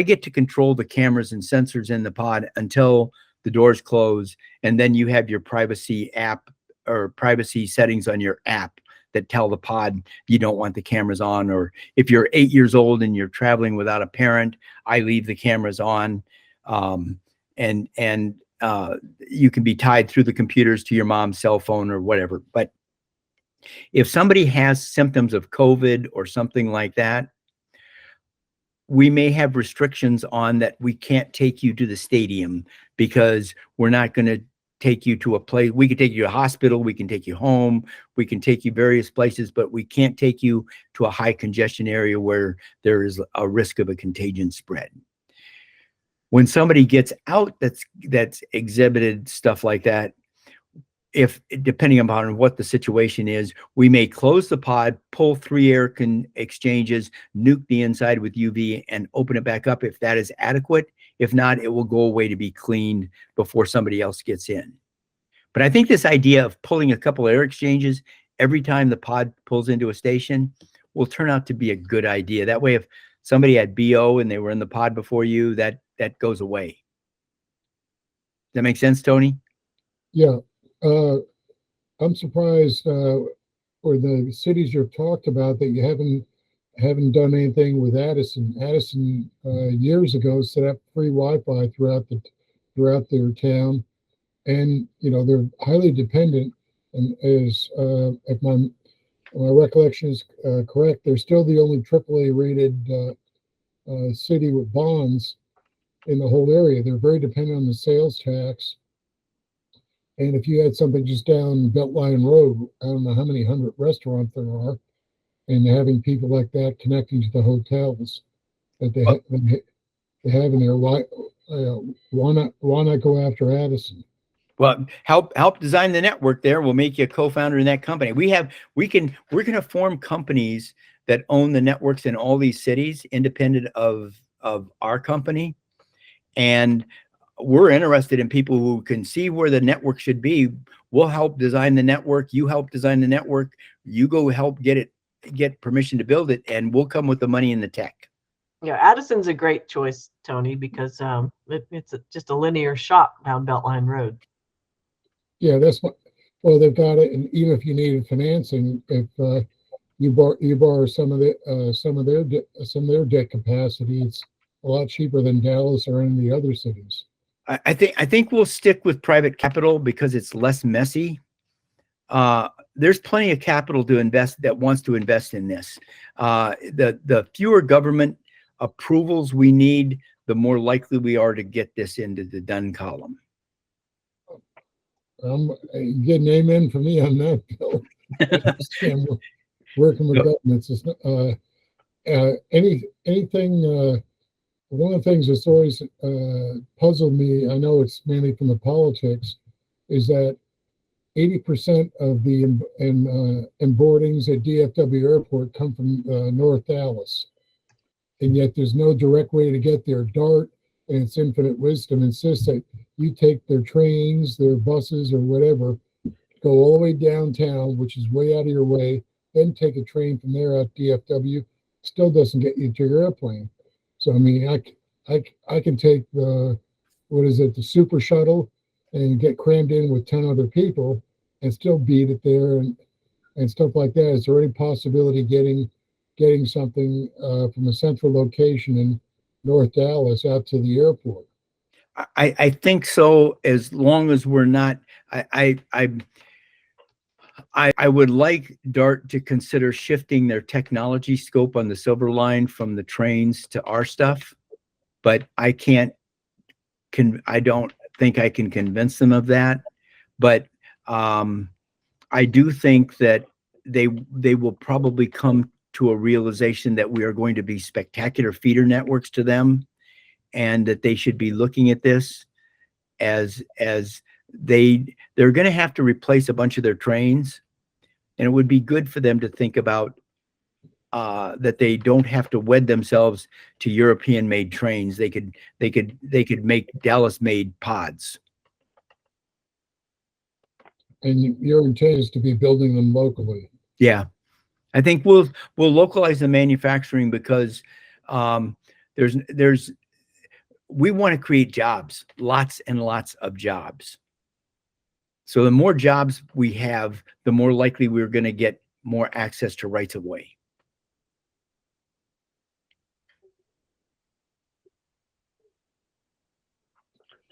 get to control the cameras and sensors in the pod until the doors close. And then you have your privacy app or privacy settings on your app that tell the pod you don't want the cameras on. Or if you're 8 years old and you're traveling without a parent, I leave the cameras on. And you can be tied through the computers to your mom's cell phone or whatever. But if somebody has symptoms of COVID or something like that, we may have restrictions on that. We can't take you to the stadium because we're not going to take you to a place. We can take you to a hospital, we can take you home, we can take you various places, but we can't take you to a high congestion area where there is a risk of a contagion spread. When somebody gets out that's exhibited stuff like that, if depending upon what the situation is, we may close the pod, pull 3 air exchanges, nuke the inside with UV, and open it back up if that is adequate. If not, it will go away to be cleaned before somebody else gets in. But I think this idea of pulling a couple air exchanges every time the pod pulls into a station will turn out to be a good idea. That way, if somebody had BO and they were in the pod before you, that goes away. Does that make sense, Tony? Yeah. I'm surprised or the cities you've talked about that you haven't done anything with Addison. Addison years ago set up free Wi-Fi throughout their town, and they're highly dependent. And as if my recollection is correct, they're still the only AAA rated city with bonds in the whole area. They're very dependent on the sales tax. And if you had something just down Beltline Road, I don't know how many hundred restaurants there are, and having people like that connecting to the hotels that they have in there, why not go after Addison? Well, help design the network there. We'll make you a co-founder in that company. We're going to form companies that own the networks in all these cities, independent of our company. And we're interested in people who can see where the network should be. We'll help design the network. You help design the network. You go help get permission to build it, and we'll come with the money and the tech. Yeah, Addison's a great choice, Tony, because it's just a linear shot down Beltline Road. Yeah, that's what. Well, they've got it, and even if you needed financing, if you borrow some of their debt capacity, it's a lot cheaper than Dallas or any of the other cities. I think we'll stick with private capital because it's less messy. There's plenty of capital to invest that wants to invest in this. The fewer government approvals we need, the more likely we are to get this into the done column. Getting amen for me on that, Bill. Working with governments is anything. One of the things that's always puzzled me, I know it's mainly from the politics, is that 80% of the boardings at DFW Airport come from North Dallas, and yet there's no direct way to get there. DART and its infinite wisdom insists that you take their trains, their buses, or whatever, go all the way downtown, which is way out of your way, then take a train from there at DFW. Still doesn't get you to your airplane. So I mean, I can take the super shuttle and get crammed in with 10 other people and still beat it there and stuff like that. Is there any possibility getting something from a central location in North Dallas out to the airport? I think so, as long as we're not. I would like DART to consider shifting their technology scope on the Silver Line from the trains to our stuff, but I don't think I can convince them of that. But I do think that they will probably come to a realization that we are going to be spectacular feeder networks to them, and that they should be looking at this as they're going to have to replace a bunch of their trains, and it would be good for them to think about that they don't have to wed themselves to European-made trains. They could make Dallas-made pods. And your intent is to be building them locally. Yeah, I think we'll localize the manufacturing because we want to create jobs, lots and lots of jobs. So the more jobs we have, the more likely we're going to get more access to rights of way.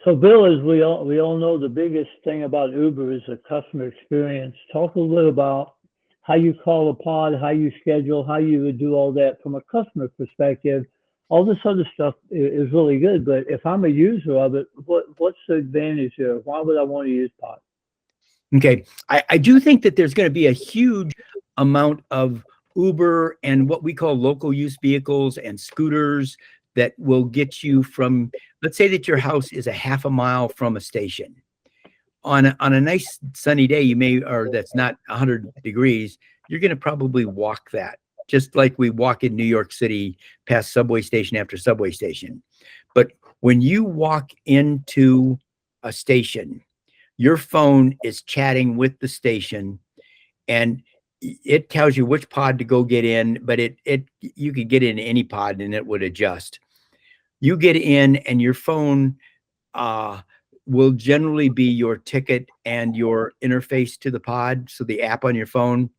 So, Bill, as we all know, the biggest thing about Uber is the customer experience. Talk a little about how you call a pod, how you schedule, how you would do all that from a customer perspective. All this other stuff is really good, but if I'm a user of it, what's the advantage there? Why would I want to use pod? Okay, I do think that there's going to be a huge amount of Uber and what we call local use vehicles and scooters that will get you from, let's say that your house is a half a mile from a station. On a nice sunny day, that's not 100 degrees, you're going to probably walk that, just like we walk in New York City past subway station after subway station. But when you walk into a station, your phone is chatting with the station, and it tells you which pod to go get in, but you could get in any pod and it would adjust. You get in and your phone will generally be your ticket and your interface to the pod. So the app on your phone,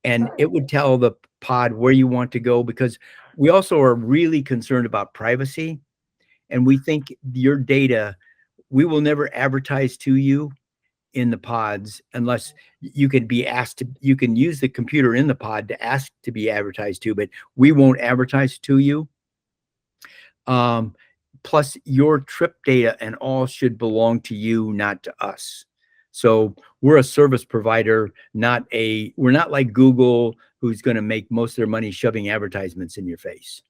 and it would tell the pod where you want to go, because we also are really concerned about privacy. And we think your data, we will never advertise to you in the pods unless you can be asked to. You can use the computer in the pod to ask to be advertised to, but we won't advertise to you. Plus your trip data and all should belong to you, not to us. So we're a service provider, we're not like Google, who's going to make most of their money shoving advertisements in your face.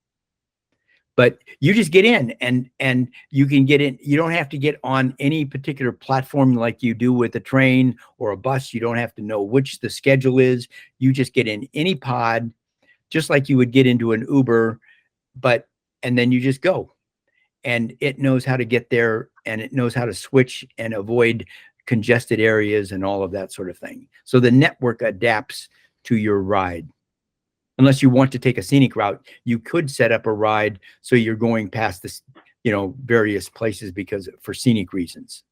But you just get in and you can get in. You don't have to get on any particular platform like you do with a train or a bus. You don't have to know which the schedule is. You just get in any pod, just like you would get into an Uber, and then you just go. And it knows how to get there, and it knows how to switch and avoid congested areas and all of that sort of thing. So the network adapts to your ride. Unless you want to take a scenic route, you could set up a ride so you're going past this, various places for scenic reasons.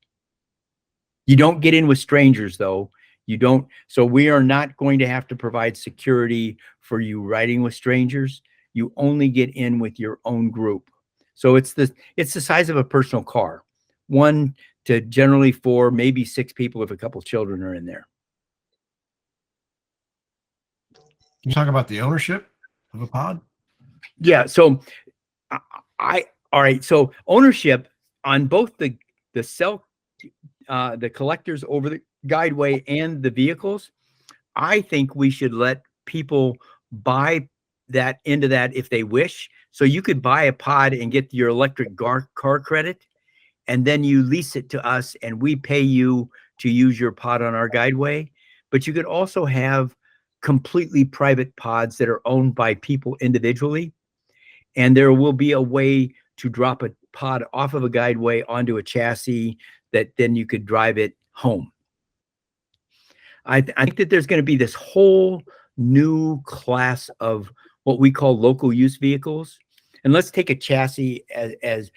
You don't get in with strangers though. You don't. So we are not going to have to provide security for you riding with strangers. You only get in with your own group. So it's the size of a personal car, 1 to generally 4, maybe 6 people if a couple children are in there. Can you talk about the ownership of a pod? Yeah. So all right. So ownership on both the collectors over the guideway and the vehicles, I think we should let people buy that into that if they wish. So you could buy a pod and get your electric car credit, and then you lease it to us and we pay you to use your pod on our guideway. But you could also have completely private pods that are owned by people individually. And there will be a way to drop a pod off of a guideway onto a chassis that then you could drive it home. I think that there's going to be this whole new class of what we call local use vehicles. And let's take a chassis as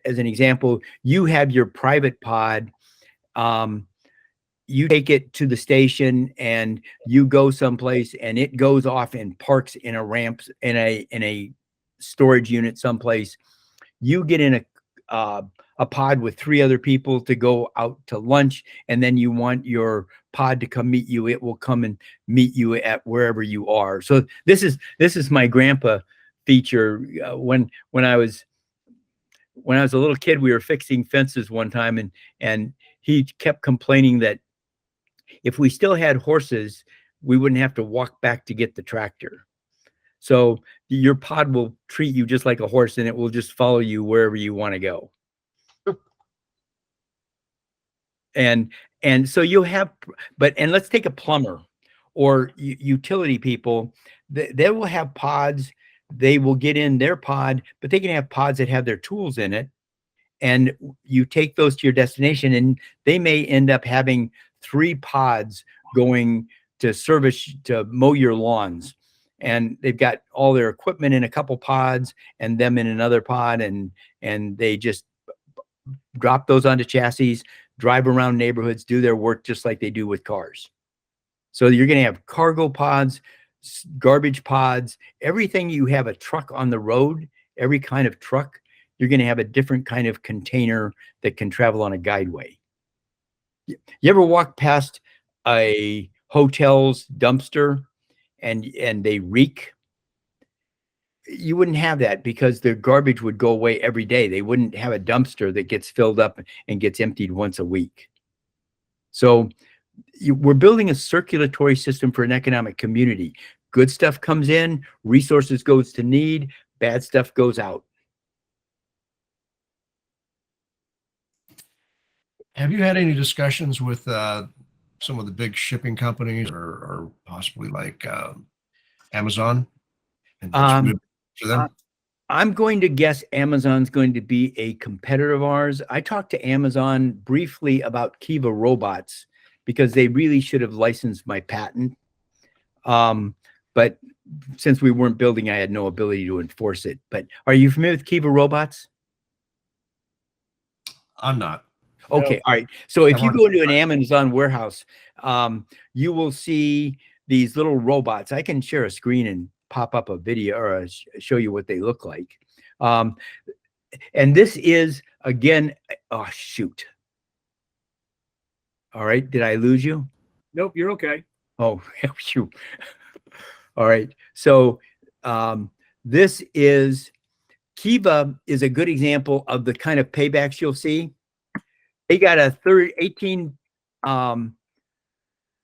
an example. You have your private pod. You take it to the station and you go someplace and it goes off and parks in a ramp in a storage unit someplace. You get in a pod with 3 other people to go out to lunch, and then you want your pod to come meet you. It will come and meet you at wherever you are. So this is my grandpa feature. When I was a little kid, we were fixing fences one time, and he kept complaining that if we still had horses, we wouldn't have to walk back to get the tractor. So your pod will treat you just like a horse, and it will just follow you wherever you want to go. And so you'll have, and let's take a plumber or utility people. They will have pods. They will get in their pod, but they can have pods that have their tools in it. And you take those to your destination, and they may end up having 3 pods going to service, to mow your lawns. And they've got all their equipment in a couple pods and them in another pod. And they just drop those onto chassis, drive around neighborhoods, do their work just like they do with cars. So you're going to have cargo pods, garbage pods, everything. You have a truck on the road, every kind of truck, you're going to have a different kind of container that can travel on a guideway. You ever walk past a hotel's dumpster and they reek? You wouldn't have that because the garbage would go away every day. They wouldn't have a dumpster that gets filled up and gets emptied once a week. So we're building a circulatory system for an economic community. Good stuff comes in, resources goes to need, bad stuff goes out. Have you had any discussions with some of the big shipping companies or possibly like Amazon? And for them? I'm going to guess Amazon's going to be a competitor of ours. I talked to Amazon briefly about Kiva robots because they really should have licensed my patent. But since we weren't building, I had no ability to enforce it. But are you familiar with Kiva robots? I'm not. Okay, all right. So if you go into an Amazon warehouse, you will see these little robots. I can share a screen and pop up a video or show you what they look like. And this is, again, oh, shoot. All right, did I lose you? Nope, you're okay. Oh, shoot. All right, so this is, Kiva is a good example of the kind of paybacks you'll see. They got a $18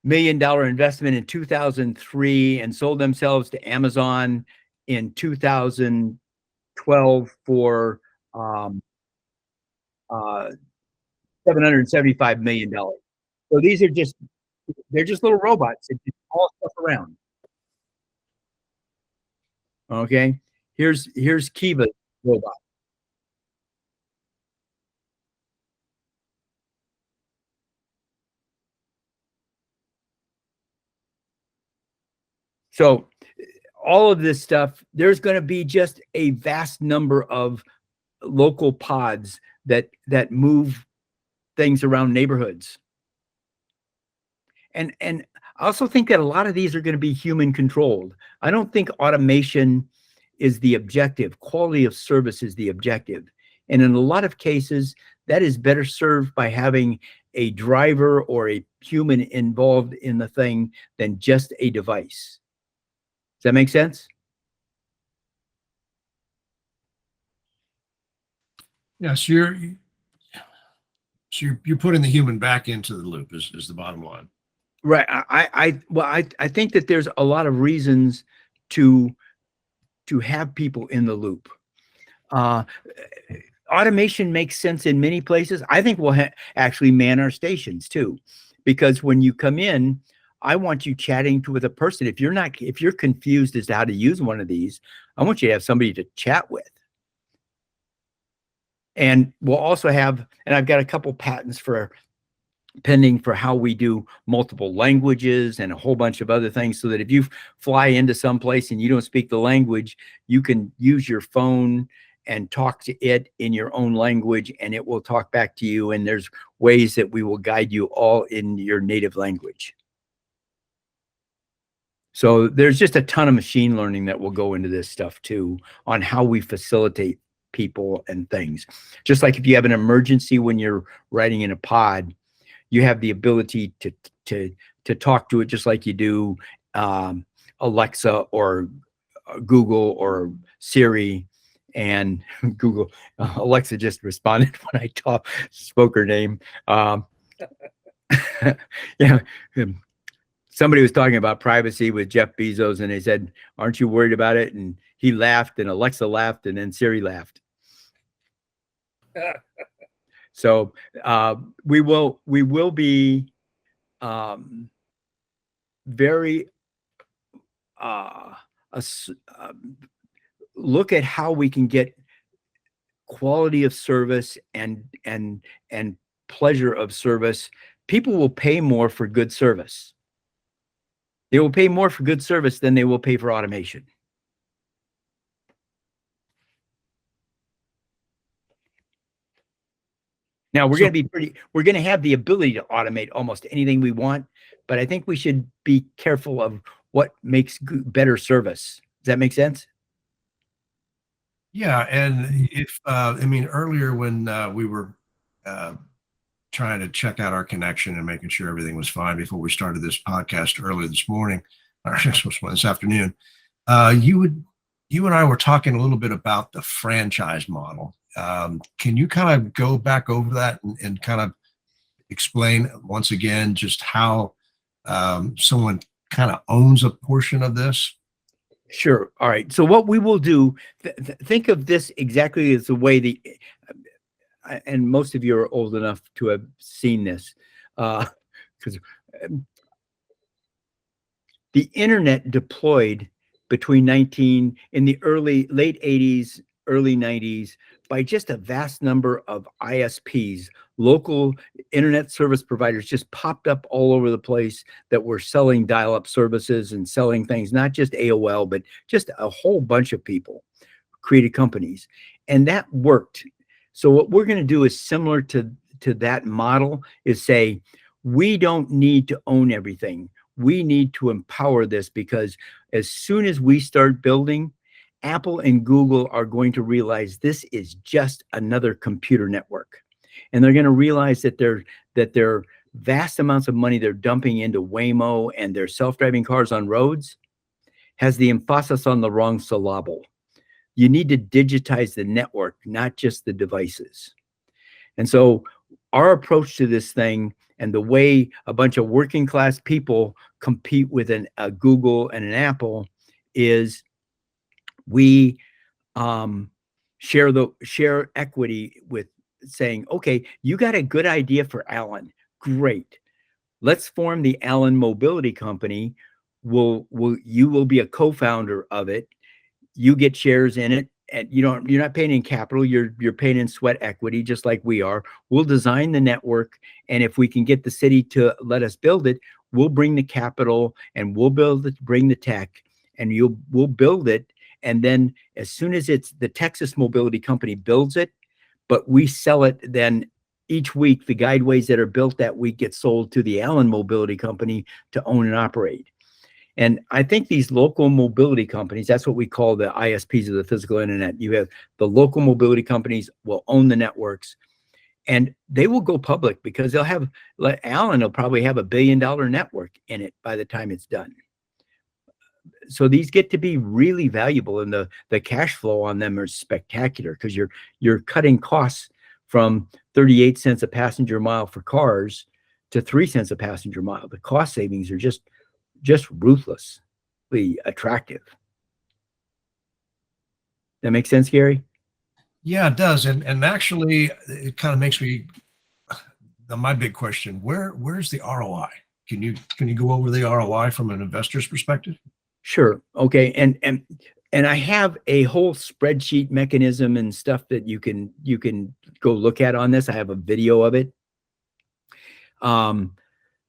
million investment in 2003 and sold themselves to Amazon in 2012 for $775 million. So these are just, they're just little robots that just haul stuff around. Okay, here's Kiva robot. So all of this stuff, there's going to be just a vast number of local pods that move things around neighborhoods. And I also think that a lot of these are going to be human controlled. I don't think automation is the objective. Quality of service is the objective. And in a lot of cases, that is better served by having a driver or a human involved in the thing than just a device. Does that make sense? Yeah, so you're putting the human back into the loop is the bottom line. Right. I think that there's a lot of reasons to have people in the loop. Automation makes sense in many places. I think we'll actually man our stations too, because when you come in, I want you chatting with a person. If you're confused as to how to use one of these, I want you to have somebody to chat with. And we'll also have, and I've got a couple patents pending for how we do multiple languages and a whole bunch of other things, so that if you fly into some place and you don't speak the language, you can use your phone and talk to it in your own language and it will talk back to you. And there's ways that we will guide you all in your native language. So there's just a ton of machine learning that will go into this stuff too, on how we facilitate people and things. Just like if you have an emergency when you're riding in a pod, you have the ability to talk to it just like you do Alexa or Google or Siri. And Google, Alexa just responded when I spoke her name. Yeah. Somebody was talking about privacy with Jeff Bezos and they said, aren't you worried about it? And he laughed and Alexa laughed and then Siri laughed. So we will be very look at how we can get quality of service and pleasure of service. People will pay more for good service. They will pay more for good service than they will pay for automation. Now we're going to have the ability to automate almost anything we want, but I think we should be careful of what makes better service. Does that make sense? Yeah. And if, I mean, earlier when we were trying to check out our connection and making sure everything was fine before we started this podcast earlier this morning, or this afternoon, you and I were talking a little bit about the franchise model. Can you kind of go back over that and kind of explain once again just how someone kind of owns a portion of this? Sure. All right. So what we will do, think of this exactly as the way and most of you are old enough to have seen this, because the internet deployed between late 80s early 90s by just a vast number of ISPs, local internet service providers just popped up all over the place that were selling dial-up services and selling things, not just AOL, but just a whole bunch of people created companies, and that worked. So what we're going to do is similar to that model, is say, we don't need to own everything. We need to empower this, because as soon as we start building, Apple and Google are going to realize this is just another computer network. And they're going to realize that their vast amounts of money they're dumping into Waymo and their self-driving cars on roads has the emphasis on the wrong syllable. You need to digitize the network, not just the devices. And so our approach to this thing, and the way a bunch of working class people compete with a Google and an Apple, is we share equity with saying, okay, you got a good idea for Allen. Great. Let's form the Allen Mobility Company. You will be a co-founder of it. You get shares in it, and you're not paying in capital, you're paying in sweat equity, just like we are. We'll design the network, and if we can get the city to let us build it, we'll bring the capital, and we'll bring the tech, and we'll build it. And then as soon as it's the Texas Mobility Company builds it, but we sell it, then each week the guideways that are built that week get sold to the Allen Mobility Company to own and operate. And I think these local mobility companies, that's what we call the ISPs of the physical internet. You have the local mobility companies will own the networks, and they will go public, because they'll have, like Allen will probably have $1 billion network in it by the time it's done. So these get to be really valuable, and the cash flow on them are spectacular, because you're cutting costs from 38 cents a passenger mile for cars to 3 cents a passenger mile. The cost savings are just ruthlessly attractive. That make sense, Gary? Yeah, it does. And actually, it kind of makes me, my big question, where's the ROI? Can you go over the ROI from an investor's perspective? Sure. Okay. And I have a whole spreadsheet mechanism and stuff that you can go look at on this. I have a video of it.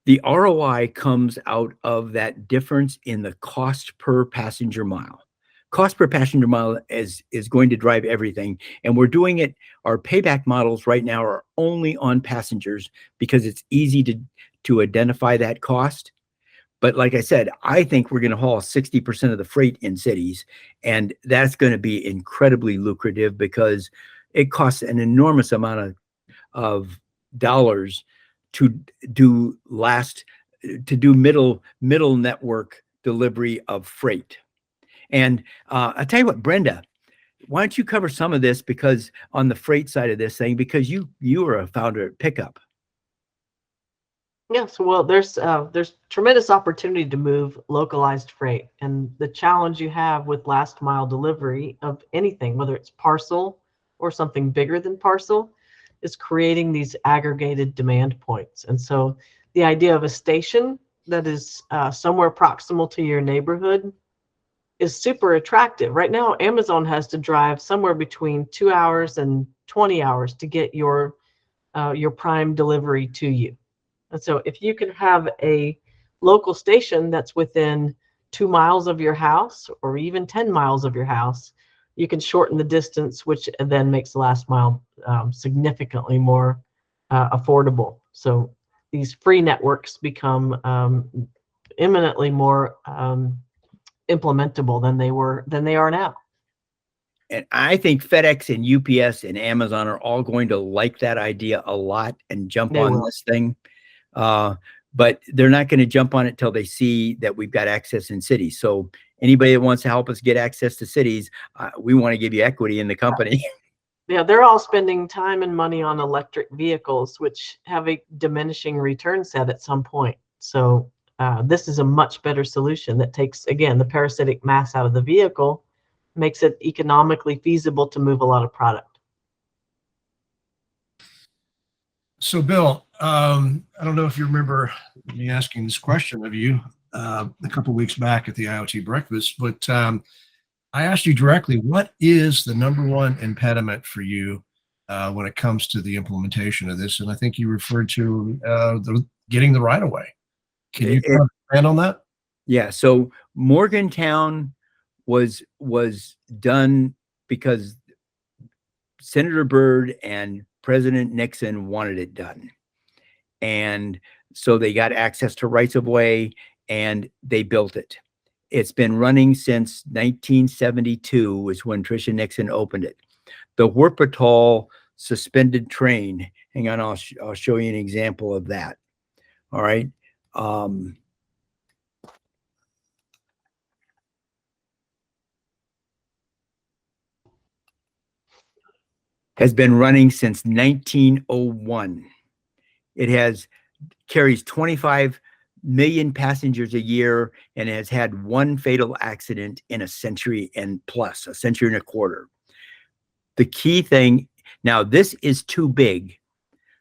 The ROI comes out of that difference in the cost per passenger mile. Cost per passenger mile is going to drive everything. And we're doing it, our payback models right now are only on passengers, because it's easy to identify that cost. But like I said, I think we're going to haul 60% of the freight in cities, and that's going to be incredibly lucrative, because it costs an enormous amount of dollars to do middle network delivery of freight. And I'll tell you what, Brenda, why don't you cover some of this, because on the freight side of this thing, because you are a founder at Pickup. Yes, well, there's tremendous opportunity to move localized freight, and the challenge you have with last mile delivery of anything, whether it's parcel or something bigger than parcel, is creating these aggregated demand points. And so the idea of a station that is somewhere proximal to your neighborhood is super attractive. Right now, Amazon has to drive somewhere between 2 hours and 20 hours to get your prime delivery to you. And so if you can have a local station that's within 2 miles of your house, or even 10 miles of your house, you can shorten the distance, which then makes the last mile significantly more affordable. So these free networks become imminently more implementable than they are now. And I think FedEx and UPS and Amazon are all going to like that idea a lot and jump on this thing. But they're not going to jump on it till they see that we've got access in cities. So anybody that wants to help us get access to cities, we want to give you equity in the company. Yeah, they're all spending time and money on electric vehicles, which have a diminishing return set at some point. So this is a much better solution that takes, again, the parasitic mass out of the vehicle, makes it economically feasible to move a lot of product. So, Bill, I don't know if you remember me asking this question of you a couple of weeks back at the IoT breakfast, but I asked you directly, what is the number one impediment for you when it comes to the implementation of this? And I think you referred to getting the right of way. Can you expand on that? Yeah. So Morgantown was done because Senator Byrd and President Nixon wanted it done. And so they got access to rights of way and they built it. It's been running since 1972 was when Tricia Nixon opened it. The Whurpatall suspended train, hang on, I'll show you an example of that. All right. Has been running since 1901. It carries 25 million passengers a year and has had one fatal accident in a century and a quarter. The key thing, now this is too big.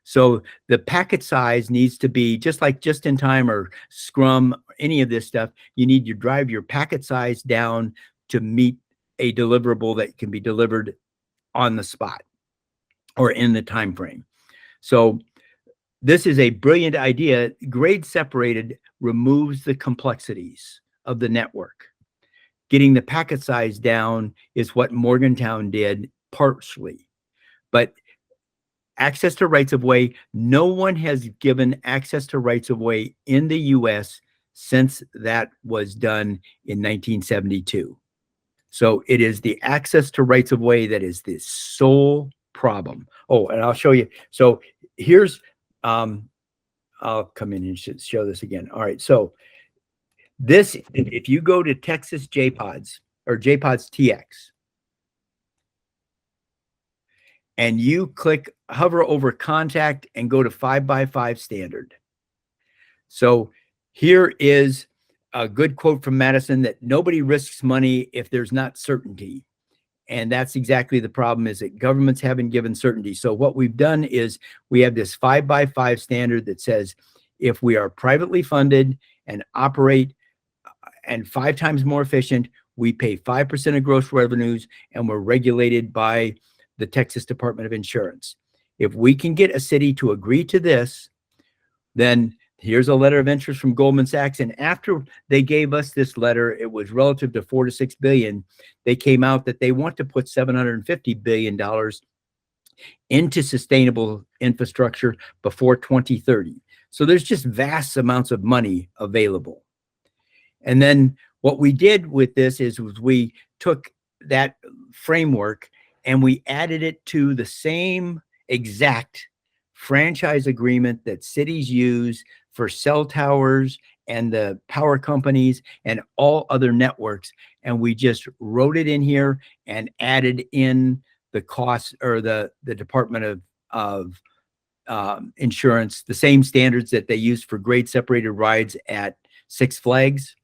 So the packet size needs to be just like just in time or Scrum, any of this stuff. You need to drive your packet size down to meet a deliverable that can be delivered on the spot or in the time frame. So this is a brilliant idea. Grade separated removes the complexities of the network. Getting the packet size down is what Morgantown did partially, but access to rights of way, no one has given access to rights of way in the US since that was done in 1972. So it is the access to rights of way that is the sole problem. Oh, and I'll show you. So here's, I'll come in and show this again. All right. So this, if you go to Texas JPods or JPods TX and you hover over contact and go to 5x5 standard. So here is a good quote from Madison that nobody risks money if there's not certainty. And that's exactly the problem, is that governments haven't given certainty. So what we've done is we have this 5x5 standard that says if we are privately funded and operate and 5 times more efficient, we pay 5% of gross revenues and we're regulated by the Texas Department of Insurance. If we can get a city to agree to this, then here's a letter of interest from Goldman Sachs. And after they gave us this letter, it was relative to 4 to 6 billion. They came out that they want to put $750 billion into sustainable infrastructure before 2030. So there's just vast amounts of money available. And then what we did with this is we took that framework and we added it to the same exact franchise agreement that cities use for cell towers and the power companies and all other networks. And we just wrote it in here and added in the costs, or the Department of Insurance, the same standards that they use for grade separated rides at Six Flags.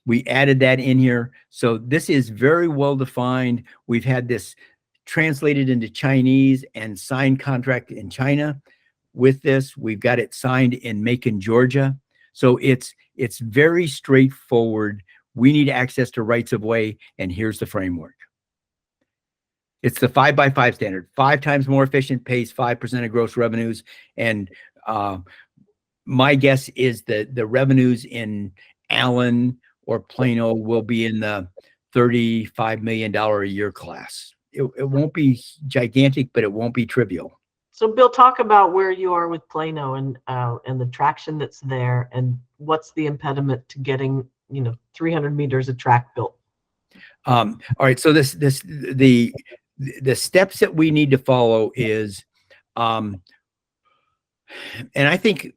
We added that in here. So this is very well defined. We've had this translated into Chinese and signed contract in China. With this, we've got it signed in Macon, Georgia. So it's very straightforward. We need access to rights of way, and here's the framework. It's the 5x5 standard. 5 times more efficient, pays 5% of gross revenues. And my guess is that the revenues in Allen or Plano will be in the $35 million a year class. It won't be gigantic, but it won't be trivial. So Bill, talk about where you are with Plano and the traction that's there, and what's the impediment to getting 300 meters of track built. All right. So the steps that we need to follow is, and I think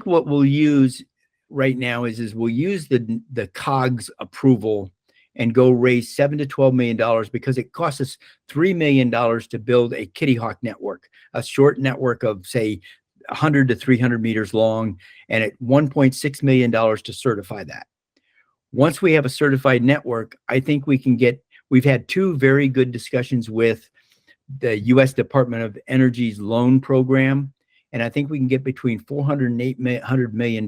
what we'll use right now is we'll use the COGS approval and go raise $7 to $12 million, because it costs us $3 million to build a Kitty Hawk network, a short network of say 100 to 300 meters long, and at $1.6 million to certify that. Once we have a certified network, I think we've had 2 very good discussions with the U.S. Department of Energy's loan program. And I think we can get between $400 and $800 million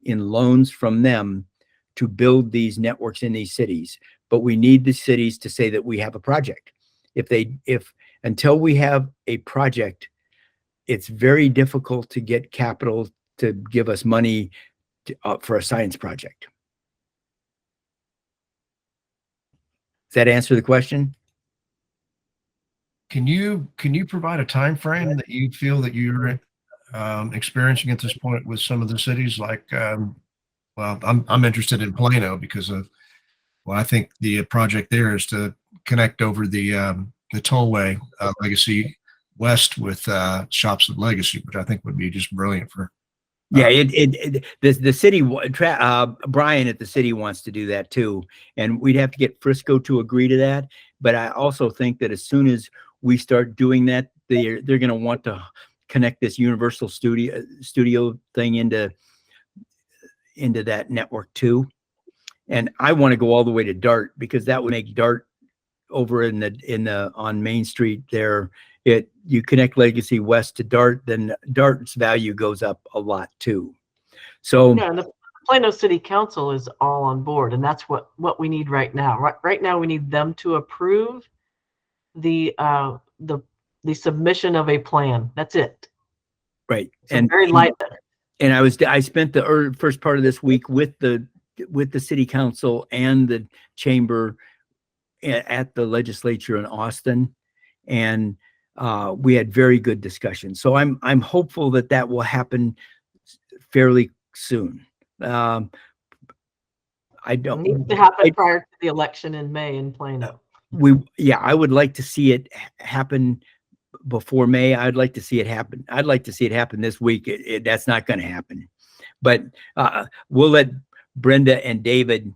in loans from them to build these networks in these cities, but we need the cities to say that we have a project. If until we have a project, it's very difficult to get capital to give us money for a science project. Does that answer the question? Can you provide a time frame that you feel that you're experiencing at this point with some of the cities? Like, well, I'm interested in Plano because of, well, I think the project there is to connect over the tollway Legacy West with Shops at Legacy, which I think would be just brilliant for. Yeah, the city, Brian at the city wants to do that too, and we'd have to get Frisco to agree to that. But I also think that as soon as we start doing that, they're going to want to connect this Universal Studio thing into that network too. And I want to go all the way to Dart, because that would make Dart over on Main Street there. You connect Legacy West to Dart, then Dart's value goes up a lot too. So yeah, and the Plano City Council is all on board, and that's what we need right now. Right now, we need them to approve the submission of a plan. That's it. Right, so and very light. And I spent the first part of this week with the city council and the chamber at the legislature in Austin, and we had very good discussions. So I'm hopeful that will happen fairly soon. I don't it needs to happen prior to the election in May in Plano. I would like to see it happen before May. I'd like to see it happen. I'd like to see it happen this week. That's not going to happen, but we'll let Brenda and David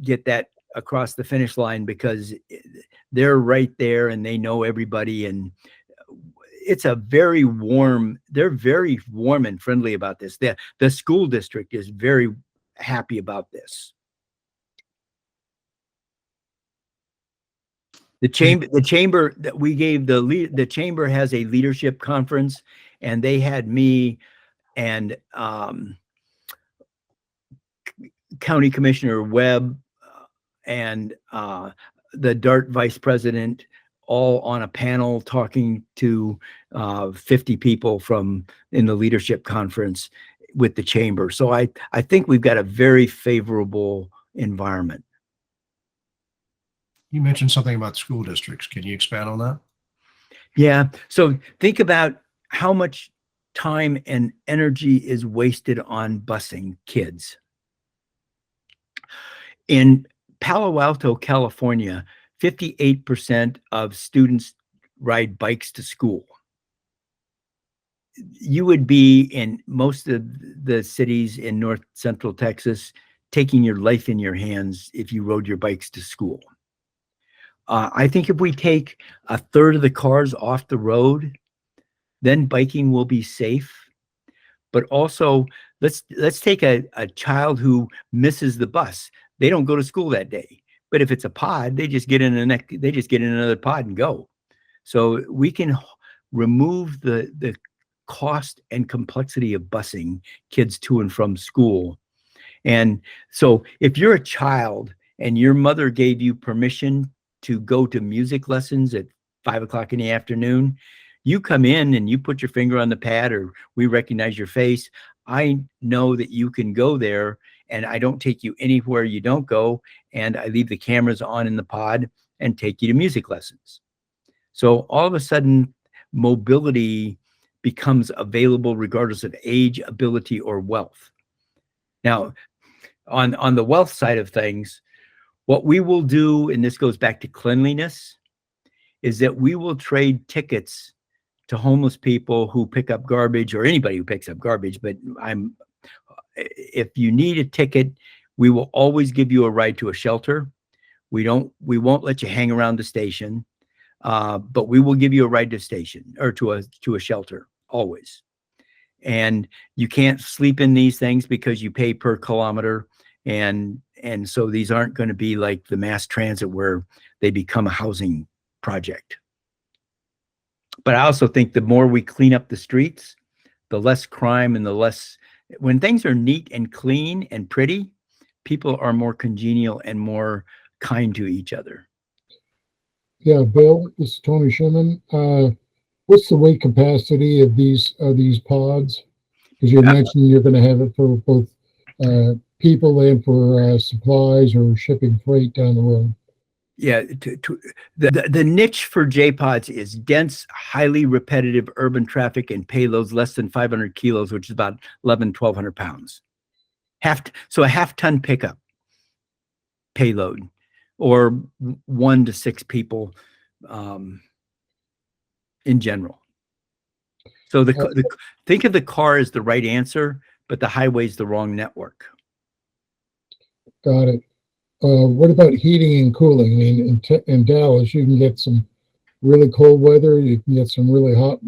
get that across the finish line, because they're right there and they know everybody, and it's they're very warm and friendly about this. The school district is very happy about this. The chamber that we gave the chamber has a leadership conference, and they had me and County Commissioner Webb and the Dart vice president all on a panel talking to 50 people in the leadership conference with the chamber. So I think we've got a very favorable environment. You mentioned something about school districts. Can you expand on that? Yeah. So think about how much time and energy is wasted on busing kids. In Palo Alto, California, 58% of students ride bikes to school. You would be in most of the cities in North Central Texas taking your life in your hands if you rode your bikes to school. I think if we take a third of the cars off the road, then biking will be safe. But also, let's take a child who misses the bus. They don't go to school that day. But if it's a pod, they just get in another pod and go. So we can remove the cost and complexity of busing kids to and from school. And so if you're a child and your mother gave you permission to go to music lessons at 5 o'clock in the afternoon, you come in and you put your finger on the pad, or we recognize your face. I know that you can go there, and I don't take you anywhere you don't go. And I leave the cameras on in the pod and take you to music lessons. So all of a sudden, mobility becomes available regardless of age, ability, or wealth. Now, on the wealth side of things, what we will do, and this goes back to cleanliness, is that we will trade tickets to homeless people who pick up garbage, or anybody who picks up garbage. But if you need a ticket, we will always give you a ride to a shelter. We won't let you hang around the station, but we will give you a ride to station or to a shelter always. And you can't sleep in these things because you pay per kilometer. And so these aren't going to be like the mass transit where they become a housing project. But I also think the more we clean up the streets, the less crime and the less, when things are neat and clean and pretty, people are more congenial and more kind to each other. Yeah, Bill, this is Tony Schumann. What's the weight capacity of these pods? Because you mentioned you're going to have it for both people and for supplies or shipping freight down the road. Yeah, the niche for JPods is dense, highly repetitive urban traffic and payloads less than 500 kilos, which is about 1,200 pounds. So a half-ton pickup payload, or 1 to 6 people in general. So think of the car as the right answer, but the highway's the wrong network. Got it. What about heating and cooling? I mean, in Dallas, you can get some really cold weather. You can get some really hot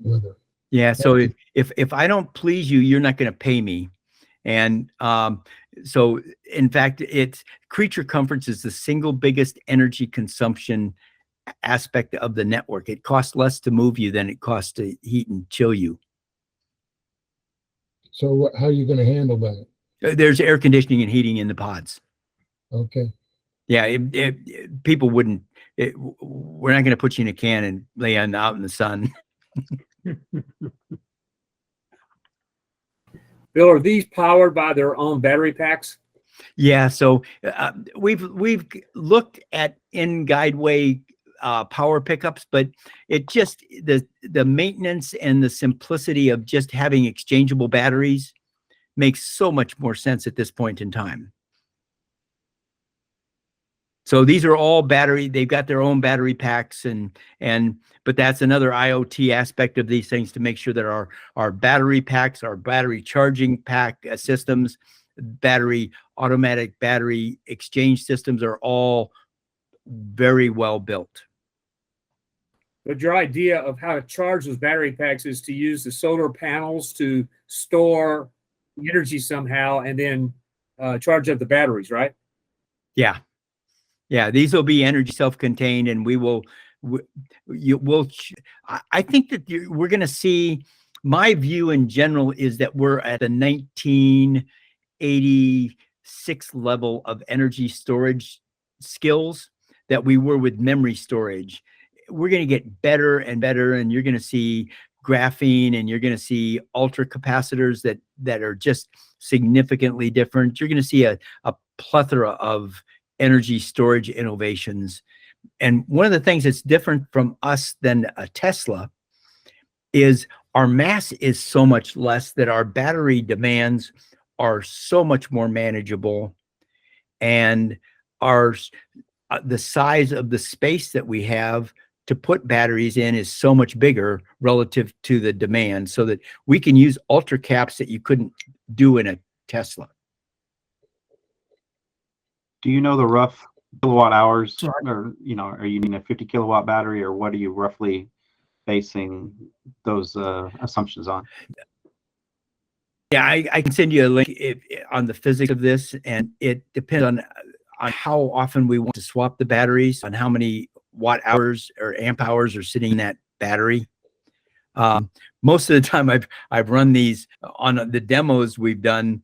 weather. Yeah. So if I don't please you, you're not going to pay me. And so, in fact, creature comforts is the single biggest energy consumption aspect of the network. It costs less to move you than it costs to heat and chill you. So how are you going to handle that? There's air conditioning and heating in the pods. Okay. Yeah, people wouldn't. We're not going to put you in a can and lay out in the sun. Bill, are these powered by their own battery packs? Yeah, so we've looked at in guideway power pickups, but it just the maintenance and the simplicity of just having exchangeable batteries makes so much more sense at this point in time. So these are all battery, they've got their own battery packs but that's another IoT aspect of these things, to make sure that our battery packs, our battery charging pack systems, automatic battery exchange systems are all very well built. But your idea of how to charge those battery packs is to use the solar panels to store energy somehow and then charge up the batteries, right? Yeah. Yeah, these will be energy self-contained, and I think that we're going to see, my view in general is that we're at a 1986 level of energy storage skills that we were with memory storage. We're going to get better and better, and you're going to see graphene, and you're going to see ultra capacitors that are just significantly different. You're going to see a plethora of energy storage innovations. And one of the things that's different from us than a Tesla is our mass is so much less that our battery demands are so much more manageable, and the size of the space that we have to put batteries in is so much bigger relative to the demand, so that we can use ultra caps that you couldn't do in a Tesla. Do you know the rough kilowatt hours, or are you using a 50 kilowatt battery, or what are you roughly basing those assumptions on? Yeah, I can send you a link on the physics of this, and it depends on how often we want to swap the batteries, on how many watt hours or amp hours are sitting in that battery. Most of the time I've run these on the demos we've done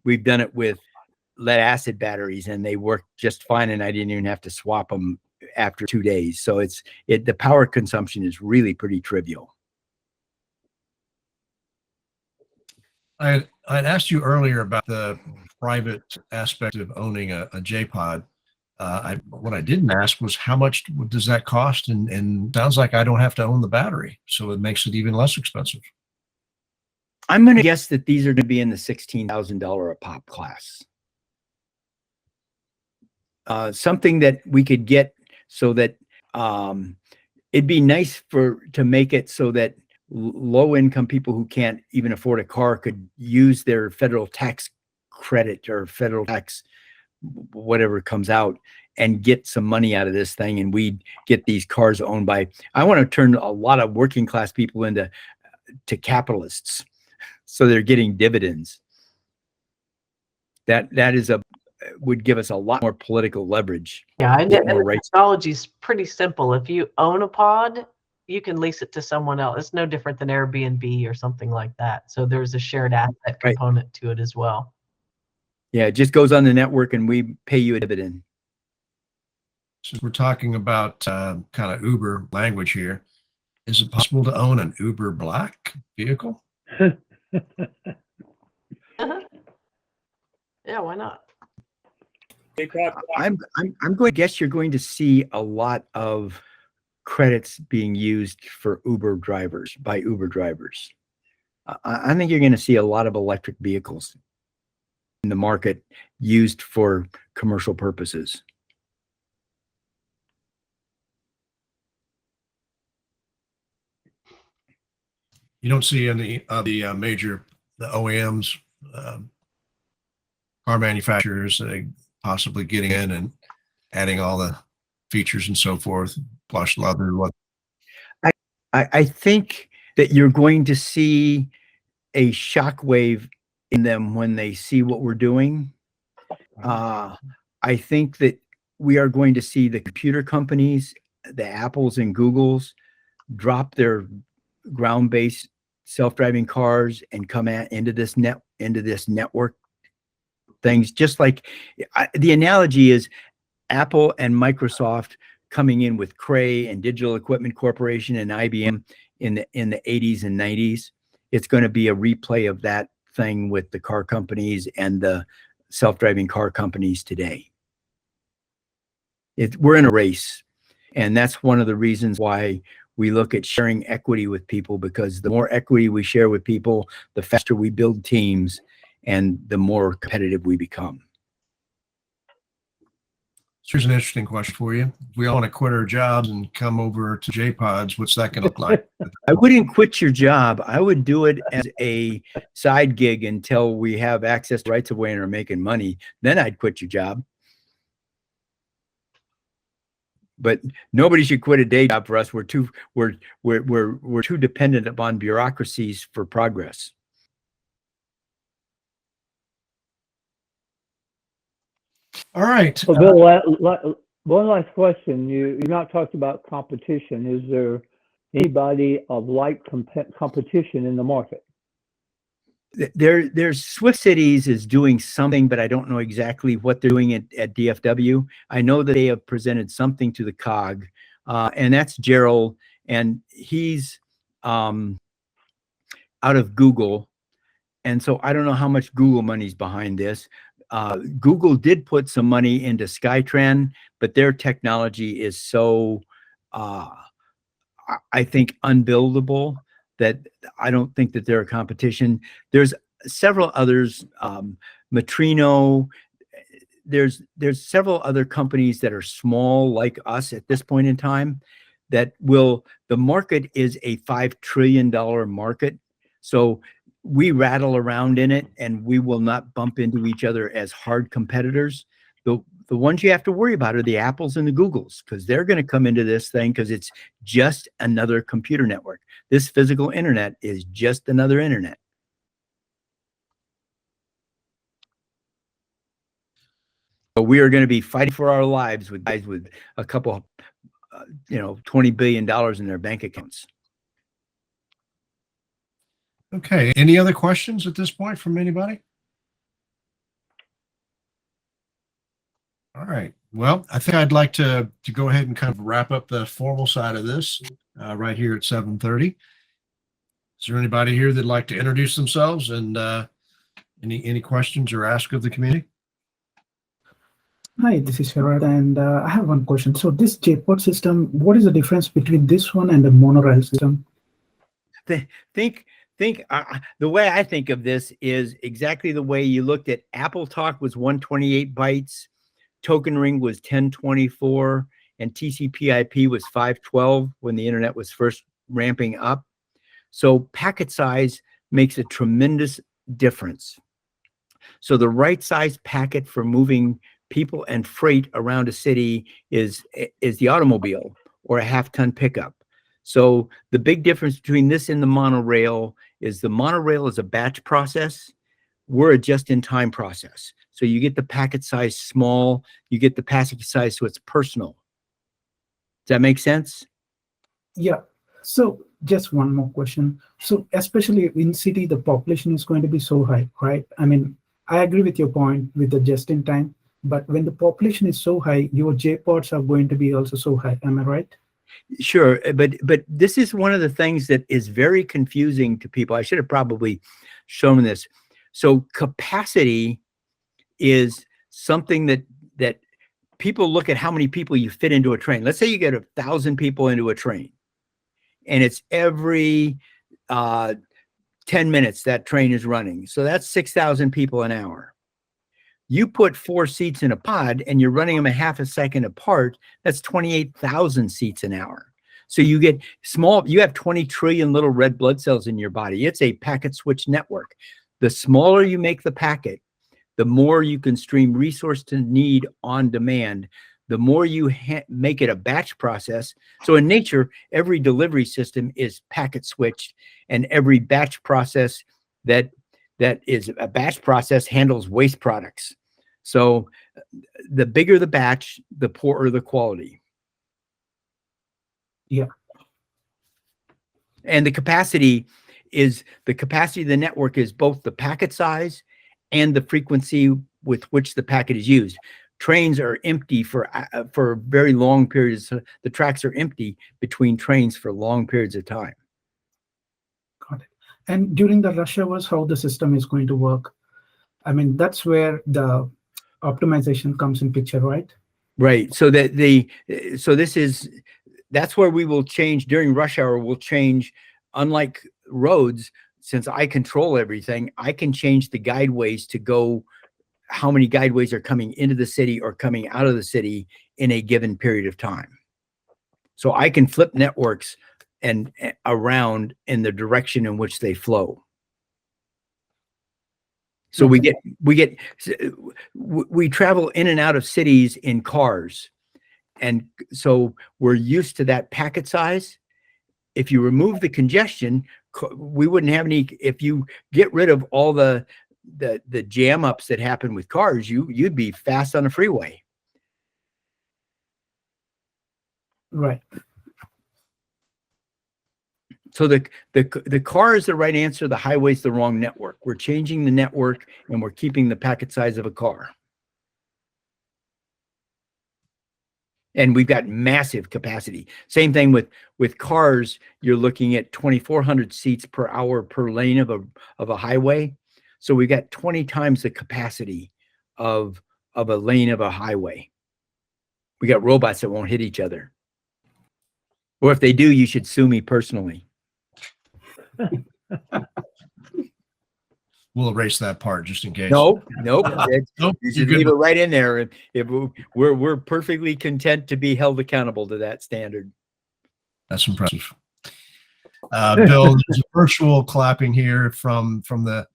it with lead acid batteries, and they work just fine, and I didn't even have to swap them after 2 days. So the power consumption is really pretty trivial. I'd asked you earlier about the private aspect of owning a JPod. What I didn't ask was how much does that cost? And sounds like I don't have to own the battery, so it makes it even less expensive. I'm going to guess that these are going to be in the $16,000 a pop class. Something that we could get so that it'd be nice to make it so that low-income people who can't even afford a car could use their federal tax credit or federal tax, whatever comes out, and get some money out of this thing, and we'd get these cars owned by. I want to turn a lot of working class people into capitalists, so they're getting dividends. That would give us a lot more political leverage. Yeah, and the technology is pretty simple. If you own a pod, you can lease it to someone else. It's no different than Airbnb or something like that. So there's a shared asset component to it as well. Yeah, it just goes on the network and we pay you a dividend. Since we're talking about kind of Uber language here, is it possible to own an Uber Black vehicle? Yeah, why not? I'm going to guess you're going to see a lot of credits being used for Uber drivers by Uber drivers. I think you're going to see a lot of electric vehicles in the market used for commercial purposes. You don't see any of the major OEMs, car manufacturers, possibly getting in and adding all the features and so forth, plush leather. I think that you're going to see a shockwave in them when they see what we're doing. I think that we are going to see the computer companies, the Apples and Googles, drop their ground-based self-driving cars and come into this network things. Just like the analogy is Apple and Microsoft coming in with Cray and Digital Equipment Corporation and IBM in the 80s and 90s. It's going to be a replay of that thing with the car companies and the self-driving car companies today. We're in a race, and that's one of the reasons why we look at sharing equity with people, because the more equity we share with people, the faster we build teams and the more competitive we become. Here's an interesting question for you. If we all want to quit our jobs and come over to JPods, what's that going to look like? I wouldn't quit your job. I would do it as a side gig until we have access to rights of way and are making money. Then I'd quit your job. But nobody should quit a day job for us. We're too dependent upon bureaucracies for progress. All right. So Bill, one last question. You've not talked about competition. Is there anybody of like competition in the market? There's Swift Cities is doing something, but I don't know exactly what they're doing at DFW. I know that they have presented something to the COG, and that's Gerald, and he's out of Google. And so I don't know how much Google money's behind this. Google did put some money into Skytran, but their technology is so, I think, unbuildable that I don't think that they're a competition. There's several others, Matrino. There's several other companies that are small like us at this point in time that the market is a $5 trillion market. So we rattle around in it and we will not bump into each other as hard competitors. The ones you have to worry about are the Apples and the Googles, because they're going to come into this thing because it's just another computer network. This physical internet is just another internet. So we are going to be fighting for our lives with guys with a couple, $20 billion in their bank accounts. Okay. Any other questions at this point from anybody? All right. Well, I think I'd like to go ahead and kind of wrap up the formal side of this right here at 7:30. Is there anybody here that'd like to introduce themselves and any questions or ask of the community? Hi, this is Sharad, and I have one question. So this JPod system, what is the difference between this one and the monorail system? Think the way I think of this is exactly the way you looked at Apple Talk was 128 bytes, Token Ring was 1024, and TCP/IP was 512 when the internet was first ramping up. So packet size makes a tremendous difference. So the right size packet for moving people and freight around a city is the automobile or a half-ton pickup. So the big difference between this and the monorail is the monorail is a batch process. We're a just-in-time process. So you get the packet size small, you get the packet size so it's personal. Does that make sense? Yeah. So just one more question. So especially in city, the population is going to be so high, right? I mean, I agree with your point with the just in time, but when the population is so high, your JPods are going to be also so high. Am I right? Sure, but this is one of the things that is very confusing to people. I should have probably shown this. So capacity is something that people look at how many people you fit into a train. Let's say you get 1,000 people into a train, and it's every 10 minutes that train is running. So that's 6,000 people an hour. You put 4 seats in a pod and you're running them a half a second apart, that's 28,000 seats an hour. So you get you have 20 trillion little red blood cells in your body. It's a packet switch network. The smaller you make the packet, the more you can stream resource to need on demand, the more you make it a batch process. So in nature, every delivery system is packet switched, and every batch process that is a batch process handles waste products. So the bigger the batch, the poorer the quality. Yeah. And the capacity of the network is both the packet size and the frequency with which the packet is used. Trains are empty for very long periods. The tracks are empty between trains for long periods of time. Got it. And during the rush hours, how the system is going to work? I mean, that's where the optimization comes in picture, right? Right. So that's where we will change during rush hour. We'll change, unlike roads, since I control everything, I can change the guideways to go how many guideways are coming into the city or coming out of the city in a given period of time. So I can flip networks and around in the direction in which they flow. So we travel in and out of cities in cars. And so we're used to that packet size. If you remove the congestion, we wouldn't have any. If you get rid of all the jam ups that happen with cars, you'd be fast on a freeway. Right. So the car is the right answer. The highway is the wrong network. We're changing the network and we're keeping the packet size of a car. And we've got massive capacity. Same thing with cars. You're looking at 2,400 seats per hour per lane of a highway. So we've got 20 times the capacity of a lane of a highway. We got robots that won't hit each other. Or if they do, you should sue me personally. We'll erase that part just in case. Nope. Nope, You should leave it right in there. If we're perfectly content to be held accountable to that standard. That's impressive. Bill, there's a virtual clapping here from the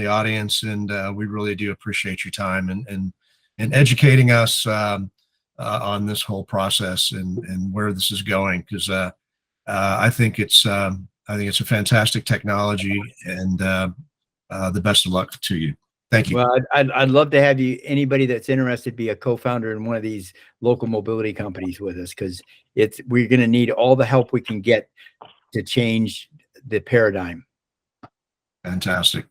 audience, and we really do appreciate your time and educating us on this whole process and where this is going, because I think it's a fantastic technology, and the best of luck to you. Thank you. Well, I'd love to have anybody that's interested be a co-founder in one of these local mobility companies with us, because we're going to need all the help we can get to change the paradigm. Fantastic.